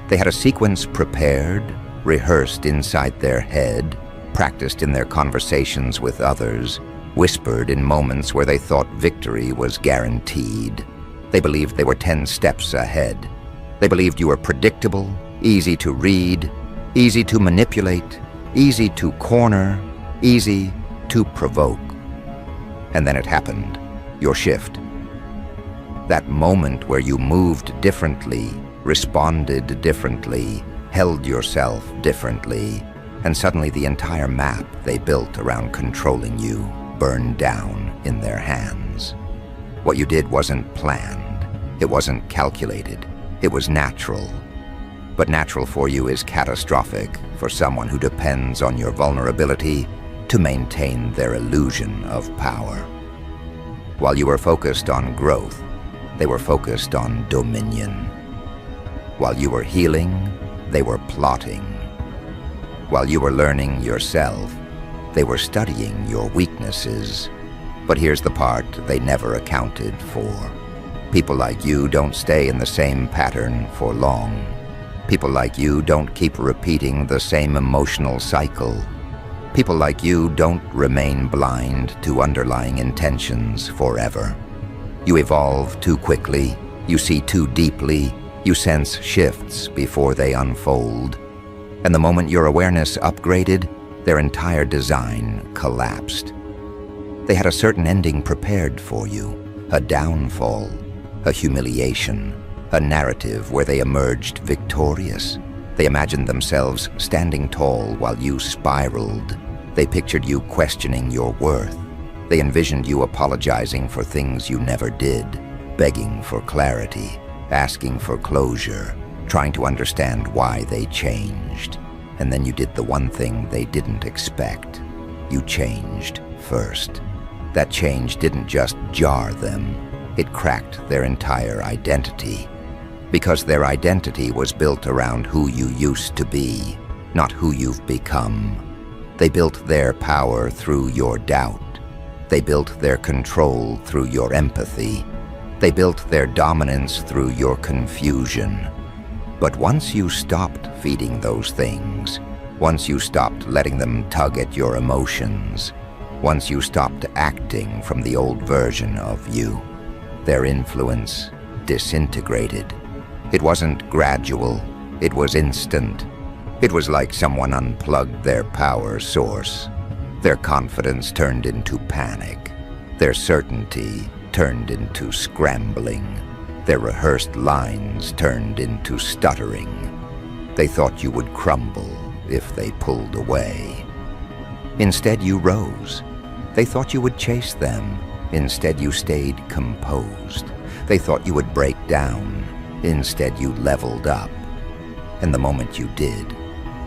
They had a sequence prepared, rehearsed inside their head, practiced in their conversations with others, whispered in moments where they thought victory was guaranteed. They believed they were 10 steps ahead. They believed you were predictable, easy to read, easy to manipulate, easy to corner, easy to provoke. And then it happened, your shift. That moment where you moved differently, responded differently, held yourself differently, and suddenly the entire map they built around controlling you burned down in their hands. What you did wasn't planned, it wasn't calculated, it was natural. But natural for you is catastrophic for someone who depends on your vulnerability to maintain their illusion of power. While you were focused on growth, they were focused on dominion. While you were healing, they were plotting. While you were learning yourself, they were studying your weaknesses. But here's the part they never accounted for. People like you don't stay in the same pattern for long. People like you don't keep repeating the same emotional cycle. People like you don't remain blind to underlying intentions forever. You evolve too quickly, you see too deeply, you sense shifts before they unfold. And the moment your awareness upgraded, their entire design collapsed. They had a certain ending prepared for you, a downfall, a humiliation, a narrative where they emerged victorious. They imagined themselves standing tall while you spiraled. They pictured you questioning your worth. They envisioned you apologizing for things you never did, begging for clarity, asking for closure, trying to understand why they changed. And then you did the one thing they didn't expect. You changed first. That change didn't just jar them, it cracked their entire identity. Because their identity was built around who you used to be, not who you've become. They built their power through your doubt. They built their control through your empathy. They built their dominance through your confusion. But once you stopped feeding those things, once you stopped letting them tug at your emotions, once you stopped acting from the old version of you, their influence disintegrated. It wasn't gradual, it was instant. It was like someone unplugged their power source. Their confidence turned into panic. Their certainty turned into scrambling. Their rehearsed lines turned into stuttering. They thought you would crumble if they pulled away. Instead, you rose. They thought you would chase them. Instead, you stayed composed. They thought you would break down. Instead, you leveled up. And the moment you did,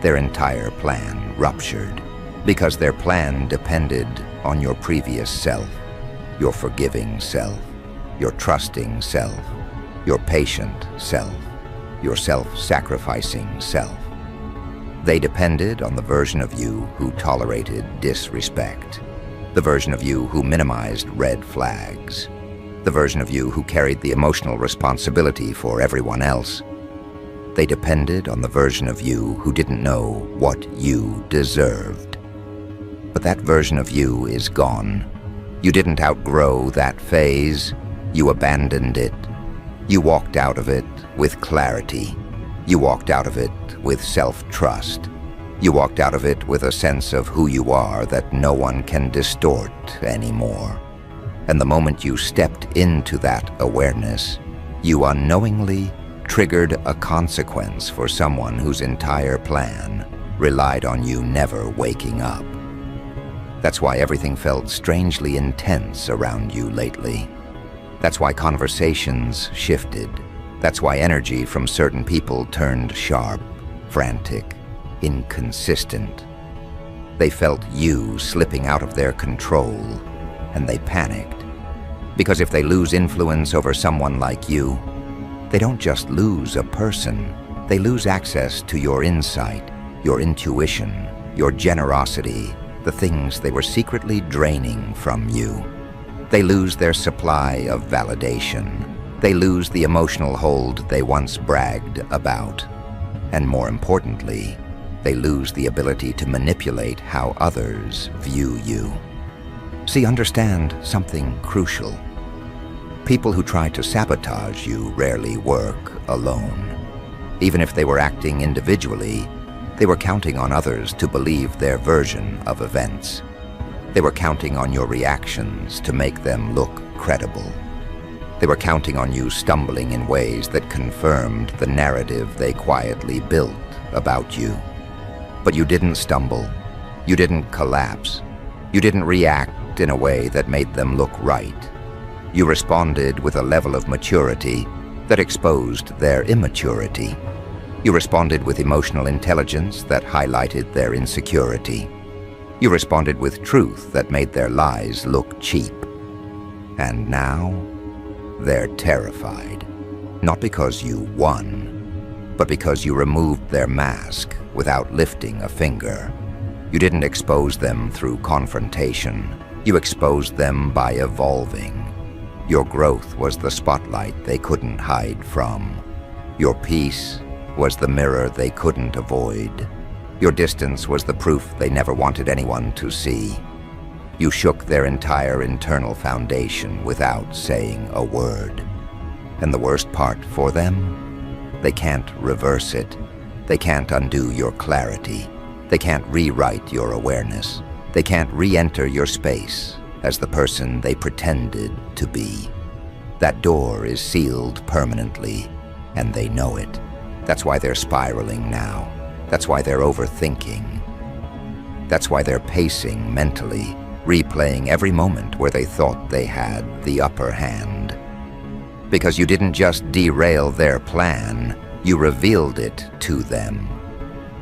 their entire plan ruptured. Because their plan depended on your previous self, your forgiving self, your trusting self, your patient self, your self-sacrificing self. They depended on the version of you who tolerated disrespect, the version of you who minimized red flags, the version of you who carried the emotional responsibility for everyone else. They depended on the version of you who didn't know what you deserved. But that version of you is gone. You didn't outgrow that phase. You abandoned it. You walked out of it with clarity. You walked out of it with self-trust. You walked out of it with a sense of who you are that no one can distort anymore. And the moment you stepped into that awareness, you unknowingly triggered a consequence for someone whose entire plan relied on you never waking up. That's why everything felt strangely intense around you lately. That's why conversations shifted. That's why energy from certain people turned sharp, frantic, inconsistent. They felt you slipping out of their control, and they panicked. Because if they lose influence over someone like you, they don't just lose a person, they lose access to your insight, your intuition, your generosity, the things they were secretly draining from you. They lose their supply of validation. They lose the emotional hold they once bragged about. And more importantly, they lose the ability to manipulate how others view you. See, understand something crucial. People who try to sabotage you rarely work alone. Even if they were acting individually, they were counting on others to believe their version of events. They were counting on your reactions to make them look credible. They were counting on you stumbling in ways that confirmed the narrative they quietly built about you. But you didn't stumble. You didn't collapse. You didn't react in a way that made them look right. You responded with a level of maturity that exposed their immaturity. You responded with emotional intelligence that highlighted their insecurity. You responded with truth that made their lies look cheap. And now, they're terrified. Not because you won, but because you removed their mask without lifting a finger. You didn't expose them through confrontation. You exposed them by evolving. Your growth was the spotlight they couldn't hide from. Your peace was the mirror they couldn't avoid. Your distance was the proof they never wanted anyone to see. You shook their entire internal foundation without saying a word. And the worst part for them? They can't reverse it. They can't undo your clarity. They can't rewrite your awareness. They can't re-enter your space as the person they pretended to be. That door is sealed permanently, and they know it. That's why they're spiraling now. That's why they're overthinking. That's why they're pacing mentally, replaying every moment where they thought they had the upper hand. Because you didn't just derail their plan, you revealed it to them.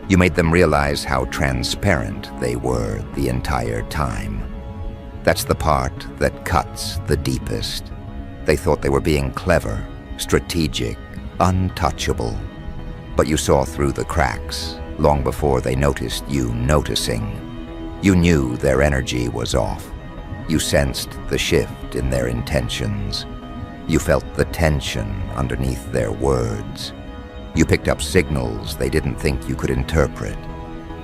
You made them realize how transparent they were the entire time. That's the part that cuts the deepest. They thought they were being clever, strategic, untouchable. But you saw through the cracks long before they noticed you noticing. You knew their energy was off. You sensed the shift in their intentions. You felt the tension underneath their words. You picked up signals they didn't think you could interpret.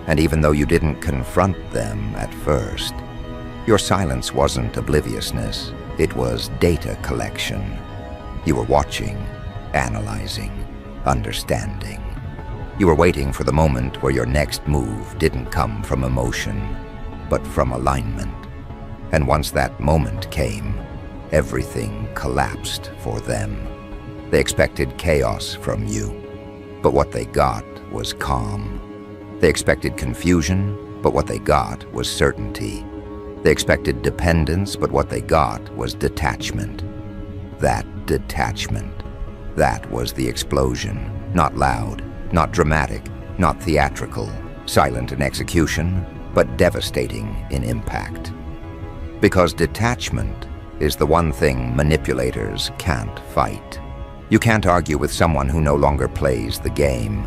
And even though you didn't confront them at first, your silence wasn't obliviousness. It was data collection. You were watching, analyzing, understanding. You were waiting for the moment where your next move didn't come from emotion, but from alignment. And once that moment came, everything collapsed for them. They expected chaos from you, but what they got was calm. They expected confusion, but what they got was certainty. They expected dependence, but what they got was detachment. That detachment, that was the explosion. Not loud, not dramatic, not theatrical, silent in execution, but devastating in impact. Because detachment is the one thing manipulators can't fight. You can't argue with someone who no longer plays the game.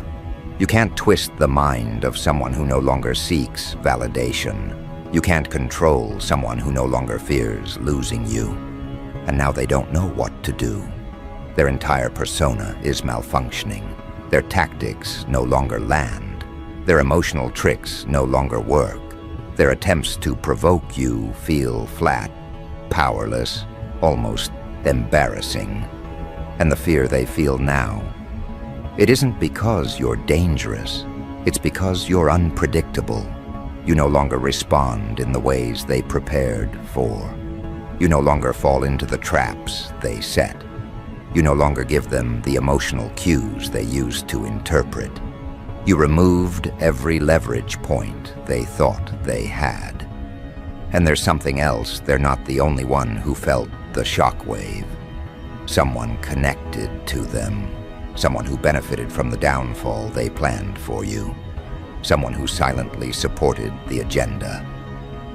You can't twist the mind of someone who no longer seeks validation. You can't control someone who no longer fears losing you. And now they don't know what to do. Their entire persona is malfunctioning. Their tactics no longer land. Their emotional tricks no longer work. Their attempts to provoke you feel flat, powerless, almost embarrassing. And the fear they feel now, it isn't because you're dangerous. It's because you're unpredictable. You no longer respond in the ways they prepared for. You no longer fall into the traps they set. You no longer give them the emotional cues they used to interpret. You removed every leverage point they thought they had. And there's something else. They're not the only one who felt the shockwave. Someone connected to them. Someone who benefited from the downfall they planned for you. Someone who silently supported the agenda.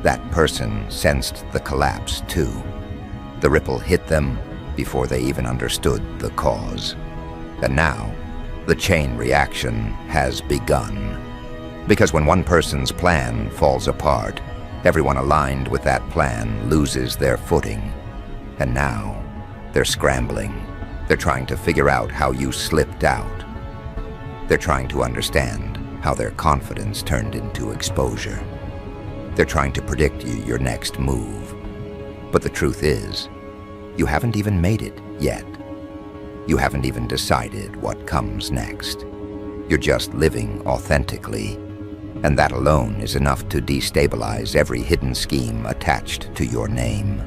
That person sensed the collapse too. The ripple hit them before they even understood the cause. And now, the chain reaction has begun. Because when one person's plan falls apart, everyone aligned with that plan loses their footing. And now, they're scrambling. They're trying to figure out how you slipped out. They're trying to understand how their confidence turned into exposure. They're trying to predict your next move. But the truth is, you haven't even made it yet. You haven't even decided what comes next. You're just living authentically, and that alone is enough to destabilize every hidden scheme attached to your name.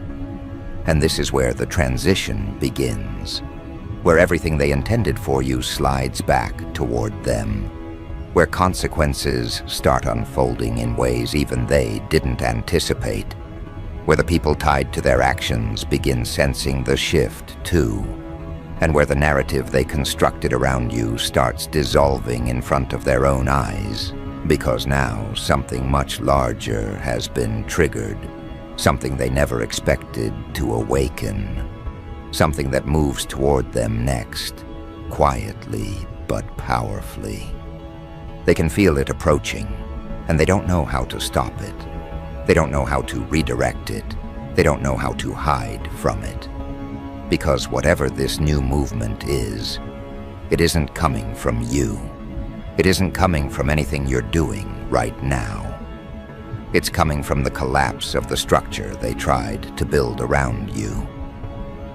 And this is where the transition begins, where everything they intended for you slides back toward them, where consequences start unfolding in ways even they didn't anticipate, where the people tied to their actions begin sensing the shift too, and where the narrative they constructed around you starts dissolving in front of their own eyes, because now something much larger has been triggered, something they never expected to awaken, something that moves toward them next, quietly but powerfully. They can feel it approaching, and they don't know how to stop it. They don't know how to redirect it. They don't know how to hide from it. Because whatever this new movement is, it isn't coming from you. It isn't coming from anything you're doing right now. It's coming from the collapse of the structure they tried to build around you.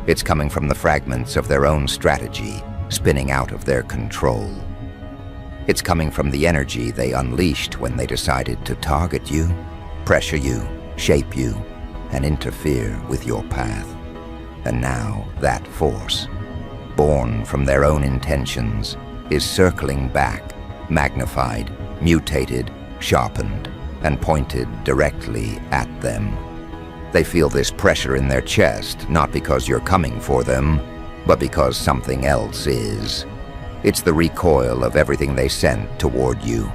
It's coming from the fragments of their own strategy spinning out of their control. It's coming from the energy they unleashed when they decided to target you, pressure you, shape you, and interfere with your path. And now that force, born from their own intentions, is circling back, magnified, mutated, sharpened, and pointed directly at them. They feel this pressure in their chest, not because you're coming for them, but because something else is. It's the recoil of everything they sent toward you.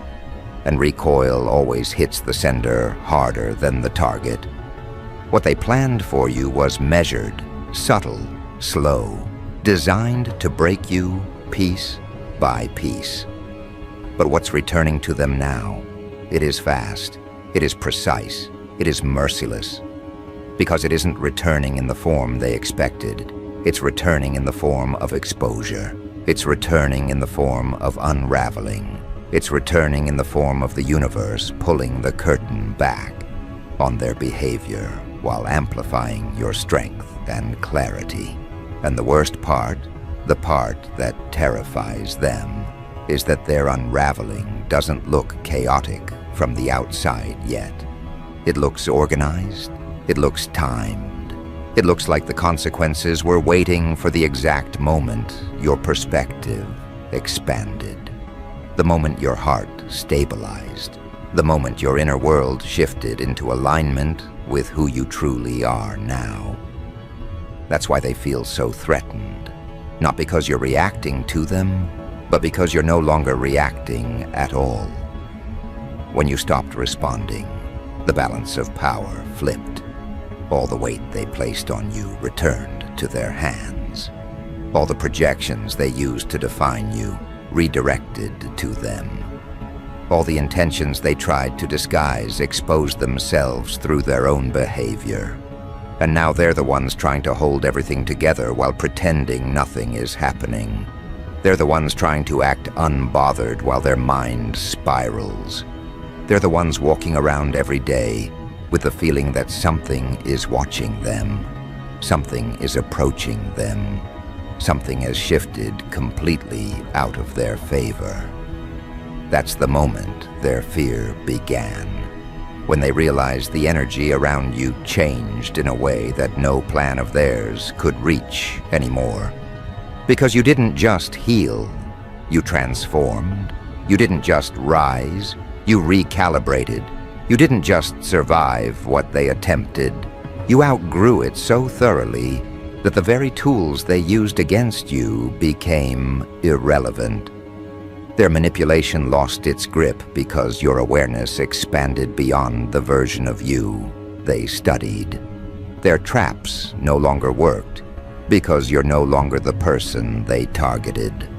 And recoil always hits the sender harder than the target. What they planned for you was measured, subtle, slow, designed to break you piece by piece. But what's returning to them now? It is fast, it is precise, it is merciless. Because it isn't returning in the form they expected. It's returning in the form of exposure. It's returning in the form of unraveling. It's returning in the form of the universe pulling the curtain back on their behavior while amplifying your strength and clarity. And the worst part, the part that terrifies them, is that their unraveling doesn't look chaotic from the outside yet. It looks organized. It looks timed. It looks like the consequences were waiting for the exact moment your perspective expanded, the moment your heart stabilized, the moment your inner world shifted into alignment with who you truly are now. That's why they feel so threatened, not because you're reacting to them, but because you're no longer reacting at all. When you stopped responding, the balance of power flipped. All the weight they placed on you returned to their hands. All the projections they used to define you redirected to them. All the intentions they tried to disguise exposed themselves through their own behavior. And now they're the ones trying to hold everything together while pretending nothing is happening. They're the ones trying to act unbothered while their mind spirals. They're the ones walking around every day with the feeling that something is watching them, something is approaching them, something has shifted completely out of their favor. That's the moment their fear began, when they realized the energy around you changed in a way that no plan of theirs could reach anymore. Because you didn't just heal, you transformed. You didn't just rise, you recalibrated. You didn't just survive what they attempted. You outgrew it so thoroughly that the very tools they used against you became irrelevant. Their manipulation lost its grip because your awareness expanded beyond the version of you they studied. Their traps no longer worked because you're no longer the person they targeted.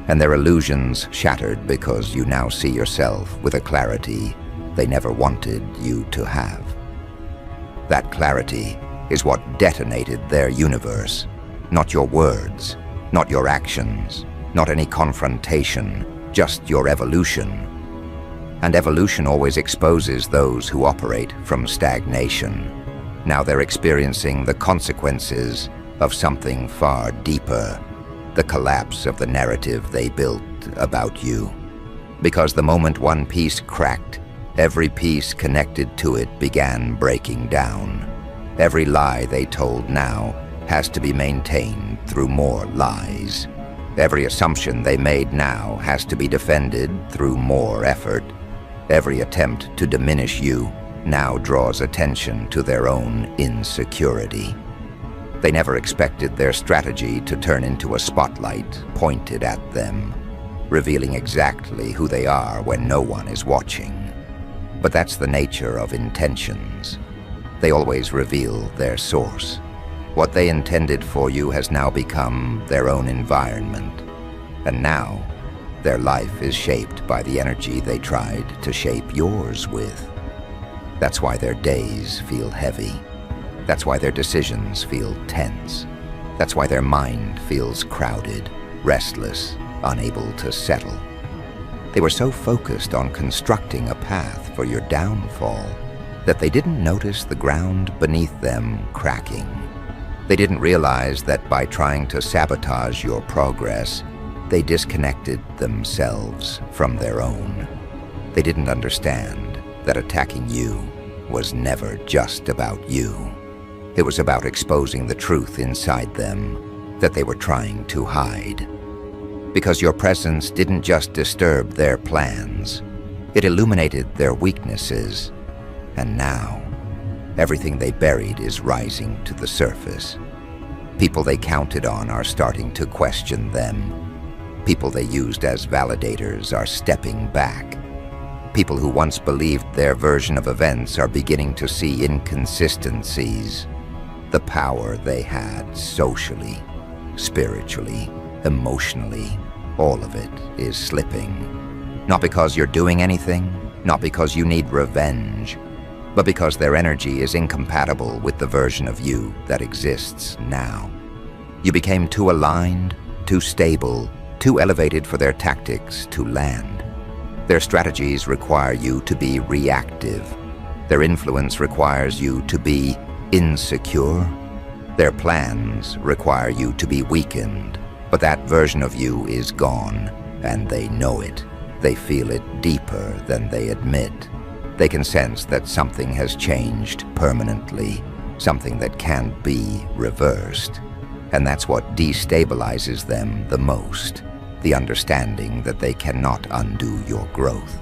And their illusions shattered because you now see yourself with a clarity they never wanted you to have. That clarity is what detonated their universe, not your words, not your actions, not any confrontation, just your evolution. And evolution always exposes those who operate from stagnation. Now they're experiencing the consequences of something far deeper, the collapse of the narrative they built about you. Because the moment one piece cracked, Every piece connected to it began breaking down. Every lie they told now has to be maintained through more lies. Every assumption they made now has to be defended through more effort. Every attempt to diminish you now draws attention to their own insecurity. They never expected their strategy to turn into a spotlight pointed at them, revealing exactly who they are when no one is watching. But that's the nature of intentions. They always reveal their source. What they intended for you has now become their own environment. And now, their life is shaped by the energy they tried to shape yours with. That's why their days feel heavy. That's why their decisions feel tense. That's why their mind feels crowded, restless, unable to settle. They were so focused on constructing a path for your downfall that they didn't notice the ground beneath them cracking. They didn't realize that by trying to sabotage your progress, they disconnected themselves from their own. They didn't understand that attacking you was never just about you. It was about exposing the truth inside them that they were trying to hide. Because your presence didn't just disturb their plans, it illuminated their weaknesses. And now, everything they buried is rising to the surface. People they counted on are starting to question them. People they used as validators are stepping back. People who once believed their version of events are beginning to see inconsistencies. The power they had socially, spiritually, emotionally, all of it is slipping. Not because you're doing anything, not because you need revenge, but because their energy is incompatible with the version of you that exists now. You became too aligned, too stable, too elevated for their tactics to land. Their strategies require you to be reactive. Their influence requires you to be insecure. Their plans require you to be weakened, but that version of you is gone, and they know it. They feel it deeper than they admit. They can sense that something has changed permanently, something that can't be reversed. And that's what destabilizes them the most, the understanding that they cannot undo your growth.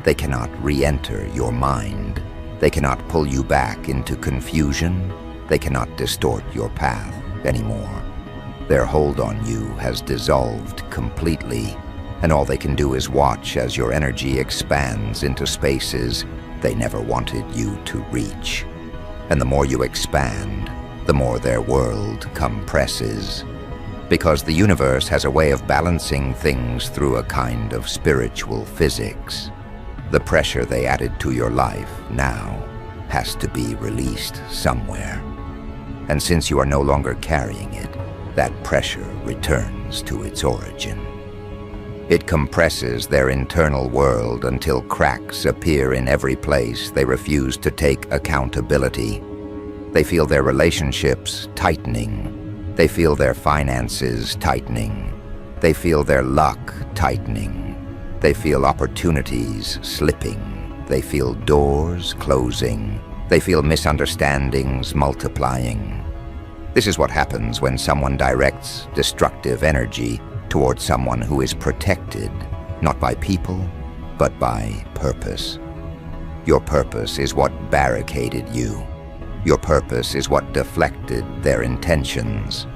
They cannot re-enter your mind. They cannot pull you back into confusion. They cannot distort your path anymore. Their hold on you has dissolved completely, and all they can do is watch as your energy expands into spaces they never wanted you to reach. And the more you expand, the more their world compresses. Because the universe has a way of balancing things through a kind of spiritual physics. The pressure they added to your life now has to be released somewhere. And since you are no longer carrying it, that pressure returns to its origin. It compresses their internal world until cracks appear in every place they refuse to take accountability. They feel their relationships tightening. They feel their finances tightening. They feel their luck tightening. They feel opportunities slipping. They feel doors closing. They feel misunderstandings multiplying. This is what happens when someone directs destructive energy towards someone who is protected, not by people, but by purpose. Your purpose is what barricaded you. Your purpose is what deflected their intentions.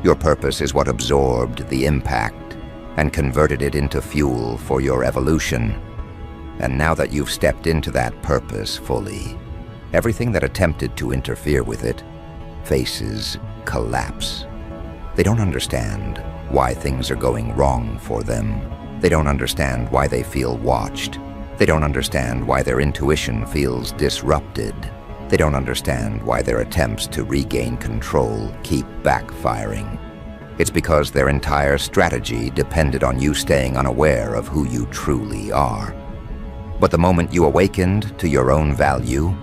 Your purpose is what absorbed the impact and converted it into fuel for your evolution. And now that you've stepped into that purpose fully, everything that attempted to interfere with it faces collapse. They don't understand why things are going wrong for them. They don't understand why they feel watched. They don't understand why their intuition feels disrupted. They don't understand why their attempts to regain control keep backfiring. It's because their entire strategy depended on you staying unaware of who you truly are. But the moment you awakened to your own value,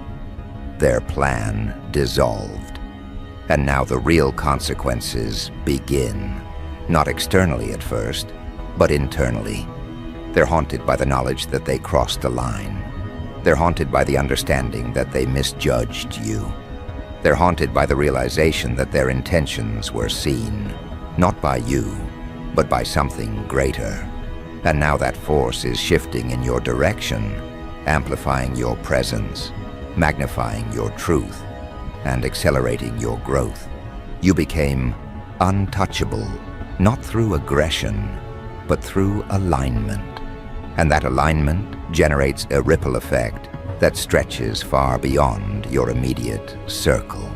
their plan dissolved. And now the real consequences begin. Not externally at first, but internally. They're haunted by the knowledge that they crossed a line. They're haunted by the understanding that they misjudged you. They're haunted by the realization that their intentions were seen, not by you, but by something greater. And now that force is shifting in your direction, amplifying your presence, magnifying your truth, and accelerating your growth. You became untouchable, not through aggression, but through alignment. And that alignment generates a ripple effect that stretches far beyond your immediate circle.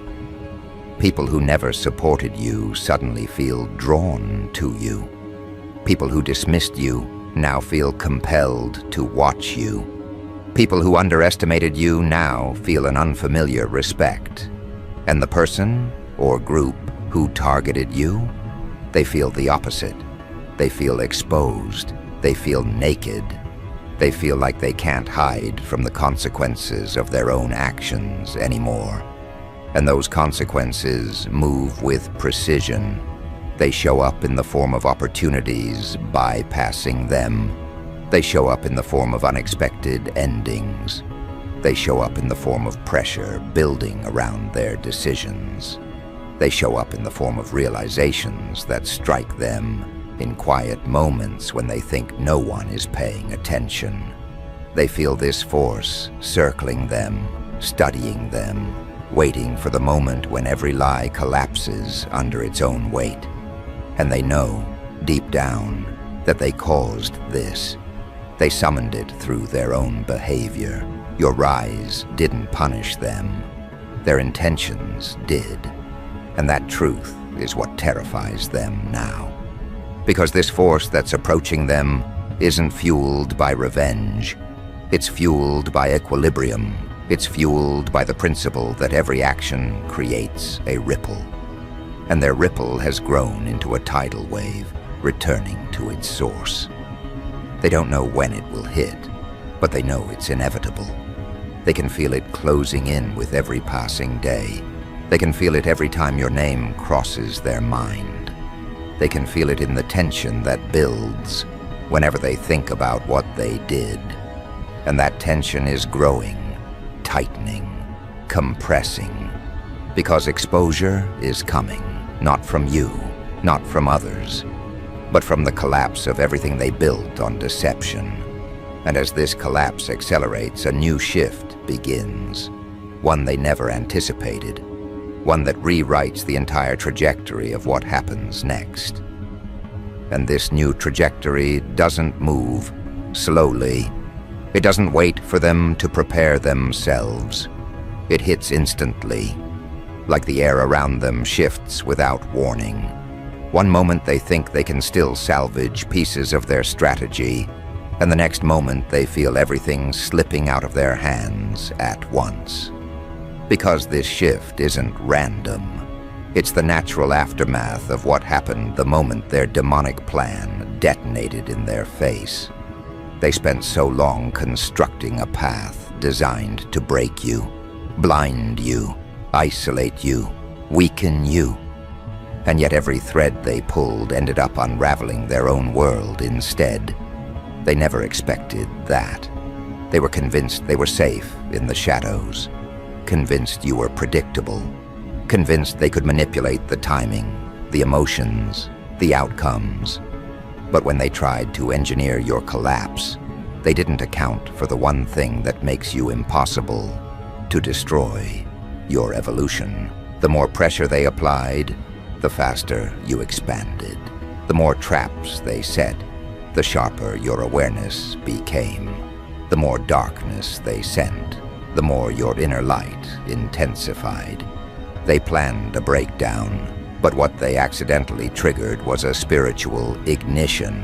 People who never supported you suddenly feel drawn to you. People who dismissed you now feel compelled to watch you. People who underestimated you now feel an unfamiliar respect. And the person or group who targeted you, they feel the opposite. They feel exposed. They feel naked. They feel like they can't hide from the consequences of their own actions anymore. And those consequences move with precision. They show up in the form of opportunities bypassing them. They show up in the form of unexpected endings. They show up in the form of pressure building around their decisions. They show up in the form of realizations that strike them in quiet moments when they think no one is paying attention. They feel this force circling them, studying them, waiting for the moment when every lie collapses under its own weight. And they know, deep down, that they caused this. They summoned it through their own behavior. Your rise didn't punish them. Their intentions did. And that truth is what terrifies them now. Because this force that's approaching them isn't fueled by revenge. It's fueled by equilibrium. It's fueled by the principle that every action creates a ripple. And their ripple has grown into a tidal wave, returning to its source. They don't know when it will hit, but they know it's inevitable. They can feel it closing in with every passing day. They can feel it every time your name crosses their mind. They can feel it in the tension that builds whenever they think about what they did. And that tension is growing, tightening, compressing, because exposure is coming, not from you, not from others, but from the collapse of everything they built on deception. And as this collapse accelerates, a new shift begins, one they never anticipated, one that rewrites the entire trajectory of what happens next. And this new trajectory doesn't move slowly. It doesn't wait for them to prepare themselves. It hits instantly, like the air around them shifts without warning. One moment they think they can still salvage pieces of their strategy, and the next moment they feel everything slipping out of their hands at once. Because this shift isn't random. It's the natural aftermath of what happened the moment their demonic plan detonated in their face. They spent so long constructing a path designed to break you, blind you, isolate you, weaken you. And yet every thread they pulled ended up unraveling their own world instead. They never expected that. They were convinced they were safe in the shadows, convinced you were predictable, convinced they could manipulate the timing, the emotions, the outcomes. But when they tried to engineer your collapse, they didn't account for the one thing that makes you impossible: to destroy your evolution. The more pressure they applied, the faster you expanded. The more traps they set, the sharper your awareness became. The more darkness they sent, the more your inner light intensified. They planned a breakdown, but what they accidentally triggered was a spiritual ignition.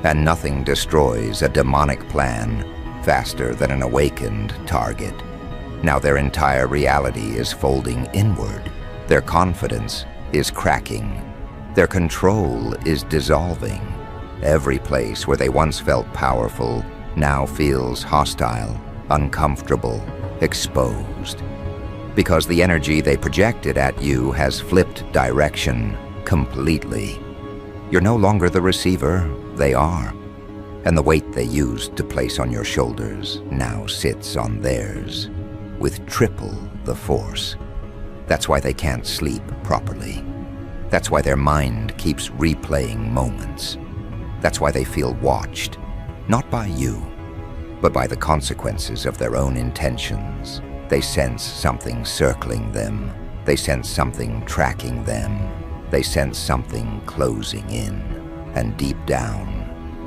And nothing destroys a demonic plan faster than an awakened target. Now their entire reality is folding inward. Their confidence is cracking. Their control is dissolving. Every place where they once felt powerful now feels hostile, uncomfortable, exposed. Because the energy they projected at you has flipped direction completely. You're no longer the receiver, they are. and the weight they used to place on your shoulders now sits on theirs, with triple the force. That's why they can't sleep properly. That's why their mind keeps replaying moments. That's why they feel watched, not by you, but by the consequences of their own intentions. They sense something circling them. They sense something tracking them. They sense something closing in. And deep down,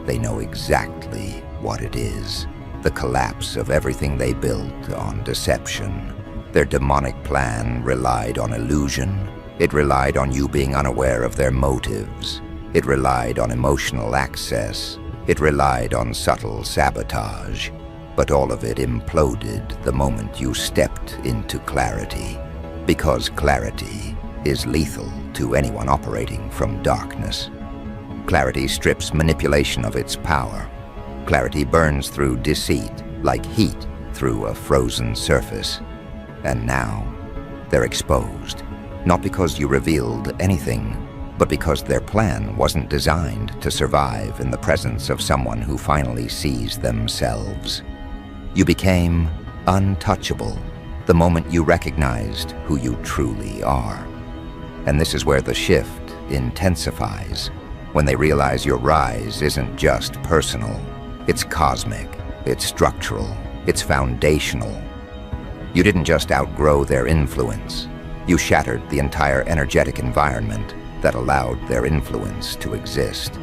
they know exactly what it is. The collapse of everything they built on deception. Their demonic plan relied on illusion. It relied on you being unaware of their motives. It relied on emotional access. It relied on subtle sabotage. But all of it imploded the moment you stepped into clarity. Because clarity is lethal to anyone operating from darkness. Clarity strips manipulation of its power. Clarity burns through deceit like heat through a frozen surface. And now, they're exposed. Not because you revealed anything, but because their plan wasn't designed to survive in the presence of someone who finally sees themselves. You became untouchable the moment you recognized who you truly are. And this is where the shift intensifies, when they realize your rise isn't just personal, it's cosmic, it's structural, it's foundational. You didn't just outgrow their influence, you shattered the entire energetic environment that allowed their influence to exist.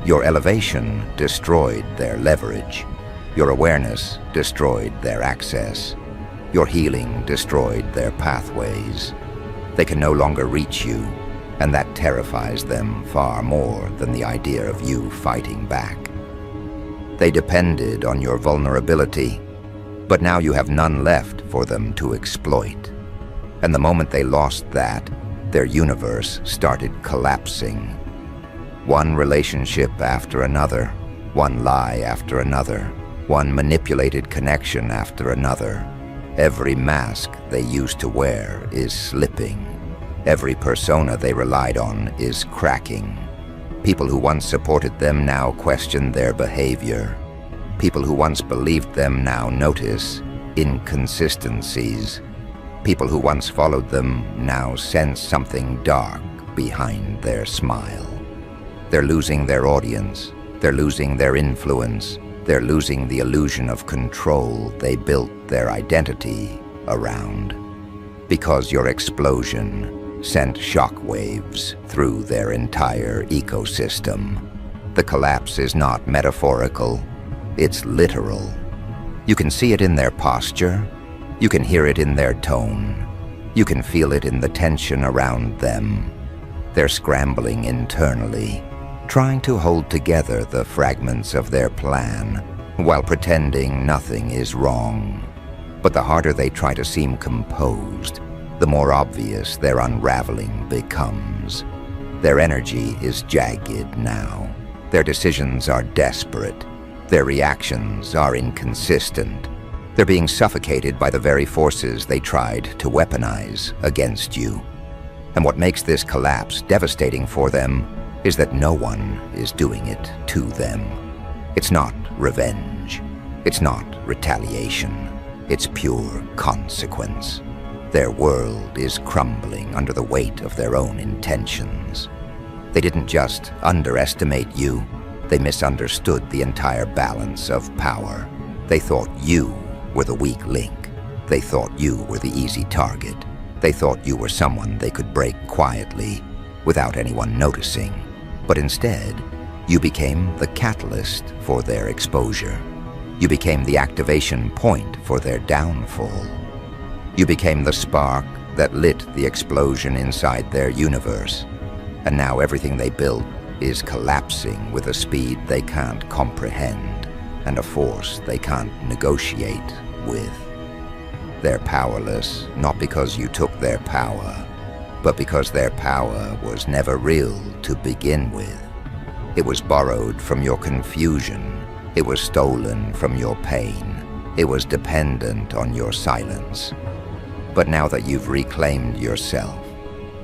Your elevation destroyed their leverage. Your awareness destroyed their access. Your healing destroyed their pathways. They can no longer reach you, and that terrifies them far more than the idea of you fighting back. They depended on your vulnerability, but now you have none left for them to exploit. And the moment they lost that, their universe started collapsing. One relationship after another, one lie after another, one manipulated connection after another. Every mask they used to wear is slipping. Every persona they relied on is cracking. People who once supported them now question their behavior. People who once believed them now notice inconsistencies. People who once followed them now sense something dark behind their smile. They're losing their audience. They're losing their influence. They're losing the illusion of control they built their identity around. Because your explosion sent shockwaves through their entire ecosystem. The collapse is not metaphorical, it's literal. You can see it in their posture, you can hear it in their tone, you can feel it in the tension around them. They're scrambling internally, trying to hold together the fragments of their plan while pretending nothing is wrong. But the harder they try to seem composed, the more obvious their unraveling becomes. Their energy is jagged now. Their decisions are desperate. Their reactions are inconsistent. They're being suffocated by the very forces they tried to weaponize against you. And what makes this collapse devastating for them is that no one is doing it to them. It's not revenge. It's not retaliation. It's pure consequence. Their world is crumbling under the weight of their own intentions. They didn't just underestimate you, they misunderstood the entire balance of power. They thought you were the weak link. They thought you were the easy target. They thought you were someone they could break quietly, without anyone noticing. But instead, you became the catalyst for their exposure. You became the activation point for their downfall. You became the spark that lit the explosion inside their universe. And now everything they built is collapsing with a speed they can't comprehend and a force they can't negotiate with. They're powerless, not because you took their power, but because their power was never real to begin with. It was borrowed from your confusion. It was stolen from your pain. It was dependent on your silence. But now that you've reclaimed yourself,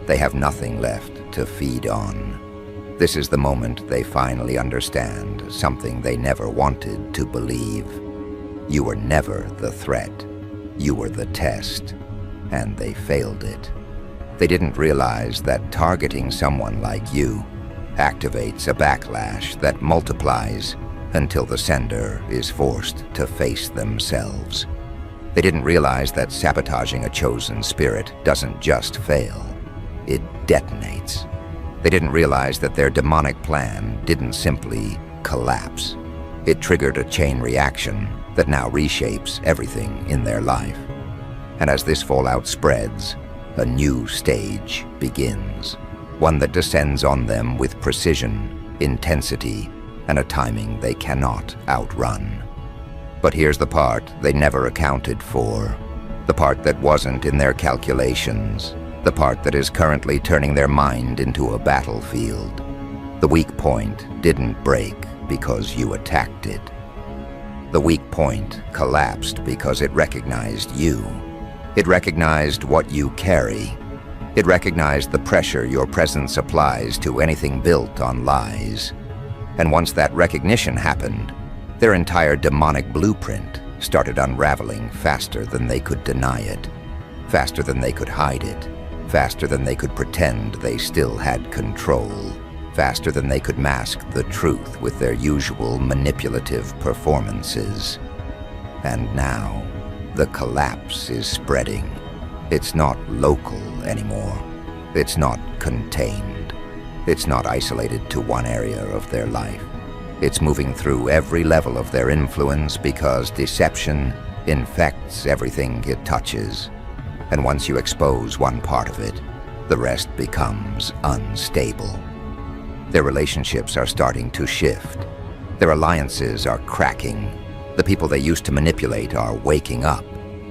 they have nothing left to feed on. This is the moment they finally understand something they never wanted to believe. You were never the threat. You were the test, and they failed it. They didn't realize that targeting someone like you activates a backlash that multiplies until the sender is forced to face themselves. They didn't realize that sabotaging a chosen spirit doesn't just fail, it detonates. They didn't realize that their demonic plan didn't simply collapse. It triggered a chain reaction that now reshapes everything in their life. And as this fallout spreads, a new stage begins, one that descends on them with precision, intensity, and a timing they cannot outrun. But here's the part they never accounted for, the part that wasn't in their calculations, the part that is currently turning their mind into a battlefield. The weak point didn't break because you attacked it. The weak point collapsed because it recognized you. It recognized what you carry. It recognized the pressure your presence applies to anything built on lies. And once that recognition happened, their entire demonic blueprint started unraveling faster than they could deny it, faster than they could hide it, faster than they could pretend they still had control, faster than they could mask the truth with their usual manipulative performances. And now, the collapse is spreading. It's not local anymore. It's not contained. It's not isolated to one area of their life. It's moving through every level of their influence because deception infects everything it touches. And once you expose one part of it, the rest becomes unstable. Their relationships are starting to shift. Their alliances are cracking. The people they used to manipulate are waking up.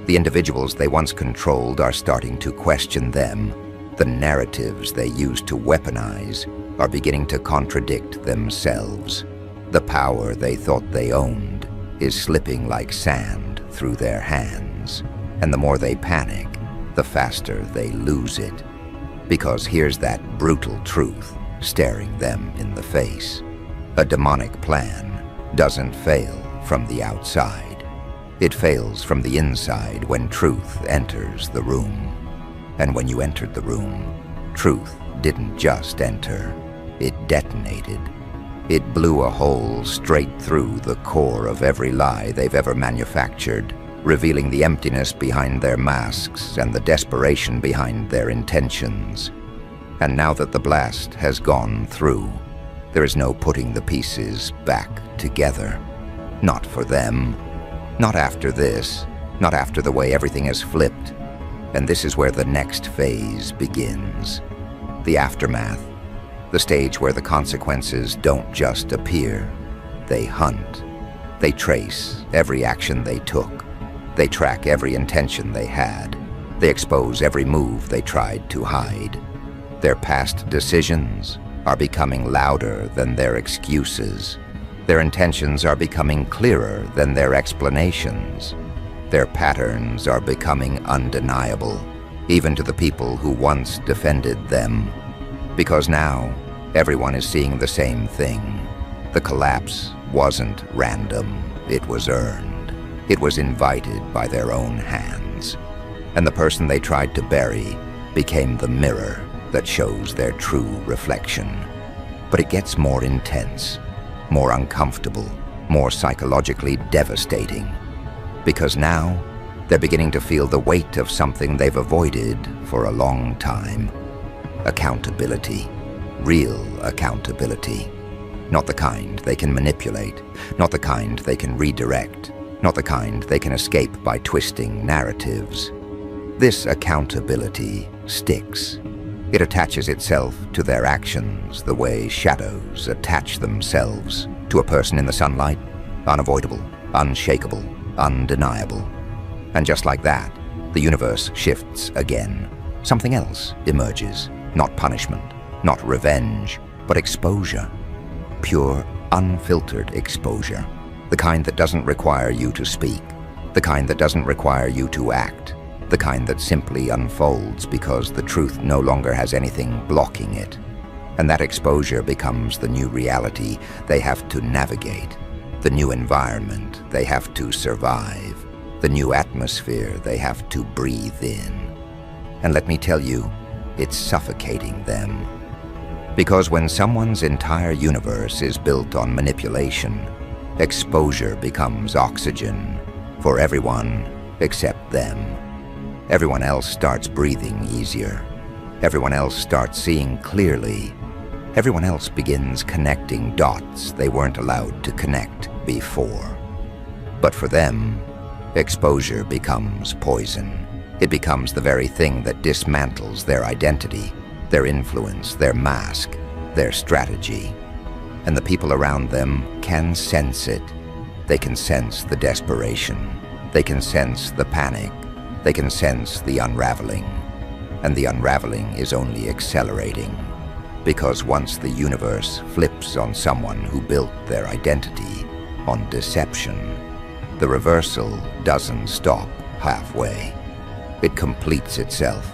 The individuals they once controlled are starting to question them. The narratives they used to weaponize are beginning to contradict themselves. The power they thought they owned is slipping like sand through their hands. And the more they panic, the faster they lose it. Because here's that brutal truth staring them in the face. A demonic plan doesn't fail from the outside. It fails from the inside when truth enters the room. And when you entered the room, truth didn't just enter, it detonated. It blew a hole straight through the core of every lie they've ever manufactured, revealing the emptiness behind their masks and the desperation behind their intentions. And now that the blast has gone through, there is no putting the pieces back together. Not for them. Not after this. Not after the way everything has flipped. And this is where the next phase begins. The aftermath. The stage where the consequences don't just appear. They hunt. They trace every action they took. They track every intention they had. They expose every move they tried to hide. Their past decisions are becoming louder than their excuses. Their intentions are becoming clearer than their explanations. Their patterns are becoming undeniable, even to the people who once defended them. Because now, everyone is seeing the same thing. The collapse wasn't random, it was earned. It was invited by their own hands. And the person they tried to bury became the mirror that shows their true reflection. But it gets more intense, more uncomfortable, more psychologically devastating. Because now, they're beginning to feel the weight of something they've avoided for a long time. Accountability. Real accountability. Not the kind they can manipulate, not the kind they can redirect, not the kind they can escape by twisting narratives. This accountability sticks. It attaches itself to their actions the way shadows attach themselves to a person in the sunlight. Unavoidable, unshakable, undeniable. And just like that, the universe shifts again. Something else emerges. Not punishment, not revenge, but exposure. Pure, unfiltered exposure. The kind that doesn't require you to speak. The kind that doesn't require you to act. The kind that simply unfolds because the truth no longer has anything blocking it. And that exposure becomes the new reality they have to navigate, the new environment they have to survive, the new atmosphere they have to breathe in. And let me tell you, it's suffocating them. Because when someone's entire universe is built on manipulation, exposure becomes oxygen for everyone except them. Everyone else starts breathing easier. Everyone else starts seeing clearly. Everyone else begins connecting dots they weren't allowed to connect before. But for them, exposure becomes poison. It becomes the very thing that dismantles their identity, their influence, their mask, their strategy. And the people around them can sense it. They can sense the desperation. They can sense the panic. They can sense the unraveling. And the unraveling is only accelerating. Because once the universe flips on someone who built their identity on deception, the reversal doesn't stop halfway. It completes itself.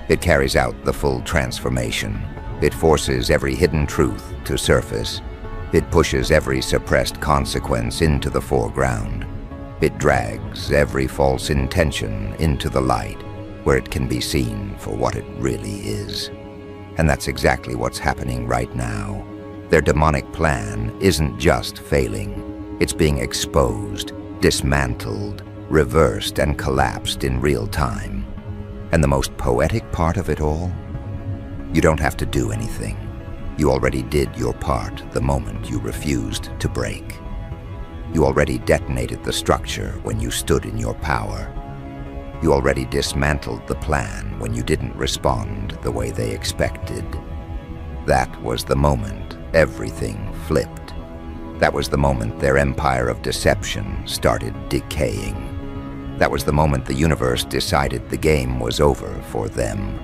It carries out the full transformation. It forces every hidden truth to surface. It pushes every suppressed consequence into the foreground. It drags every false intention into the light, where it can be seen for what it really is. And that's exactly what's happening right now. Their demonic plan isn't just failing. It's being exposed, dismantled, reversed, and collapsed in real time. And the most poetic part of it all? You don't have to do anything. You already did your part the moment you refused to break. You already detonated the structure when you stood in your power. You already dismantled the plan when you didn't respond the way they expected. That was the moment everything flipped. That was the moment their empire of deception started decaying. That was the moment the universe decided the game was over for them.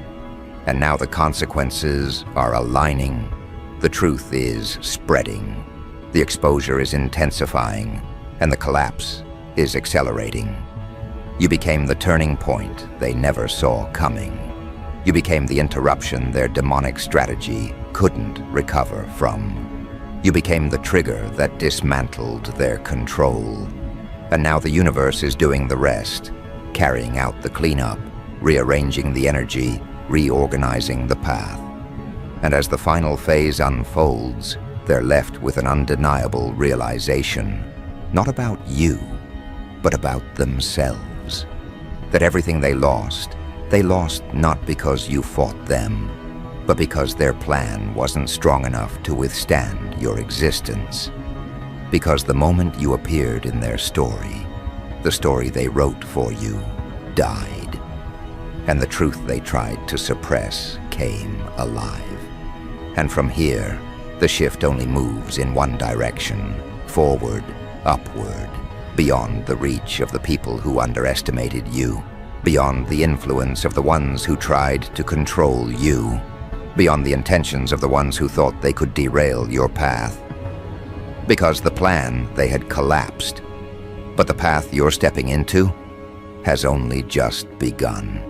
And now the consequences are aligning. The truth is spreading. The exposure is intensifying, and the collapse is accelerating. You became the turning point they never saw coming. You became the interruption their demonic strategy couldn't recover from. You became the trigger that dismantled their control. And now the universe is doing the rest, carrying out the cleanup, rearranging the energy, reorganizing the path. And as the final phase unfolds, they're left with an undeniable realization, not about you, but about themselves. That everything they lost not because you fought them, but because their plan wasn't strong enough to withstand your existence. Because the moment you appeared in their story, the story they wrote for you died, and the truth they tried to suppress came alive. And from here, the shift only moves in one direction, forward, upward, beyond the reach of the people who underestimated you, beyond the influence of the ones who tried to control you, beyond the intentions of the ones who thought they could derail your path. Because the plan they had collapsed, but the path you're stepping into has only just begun.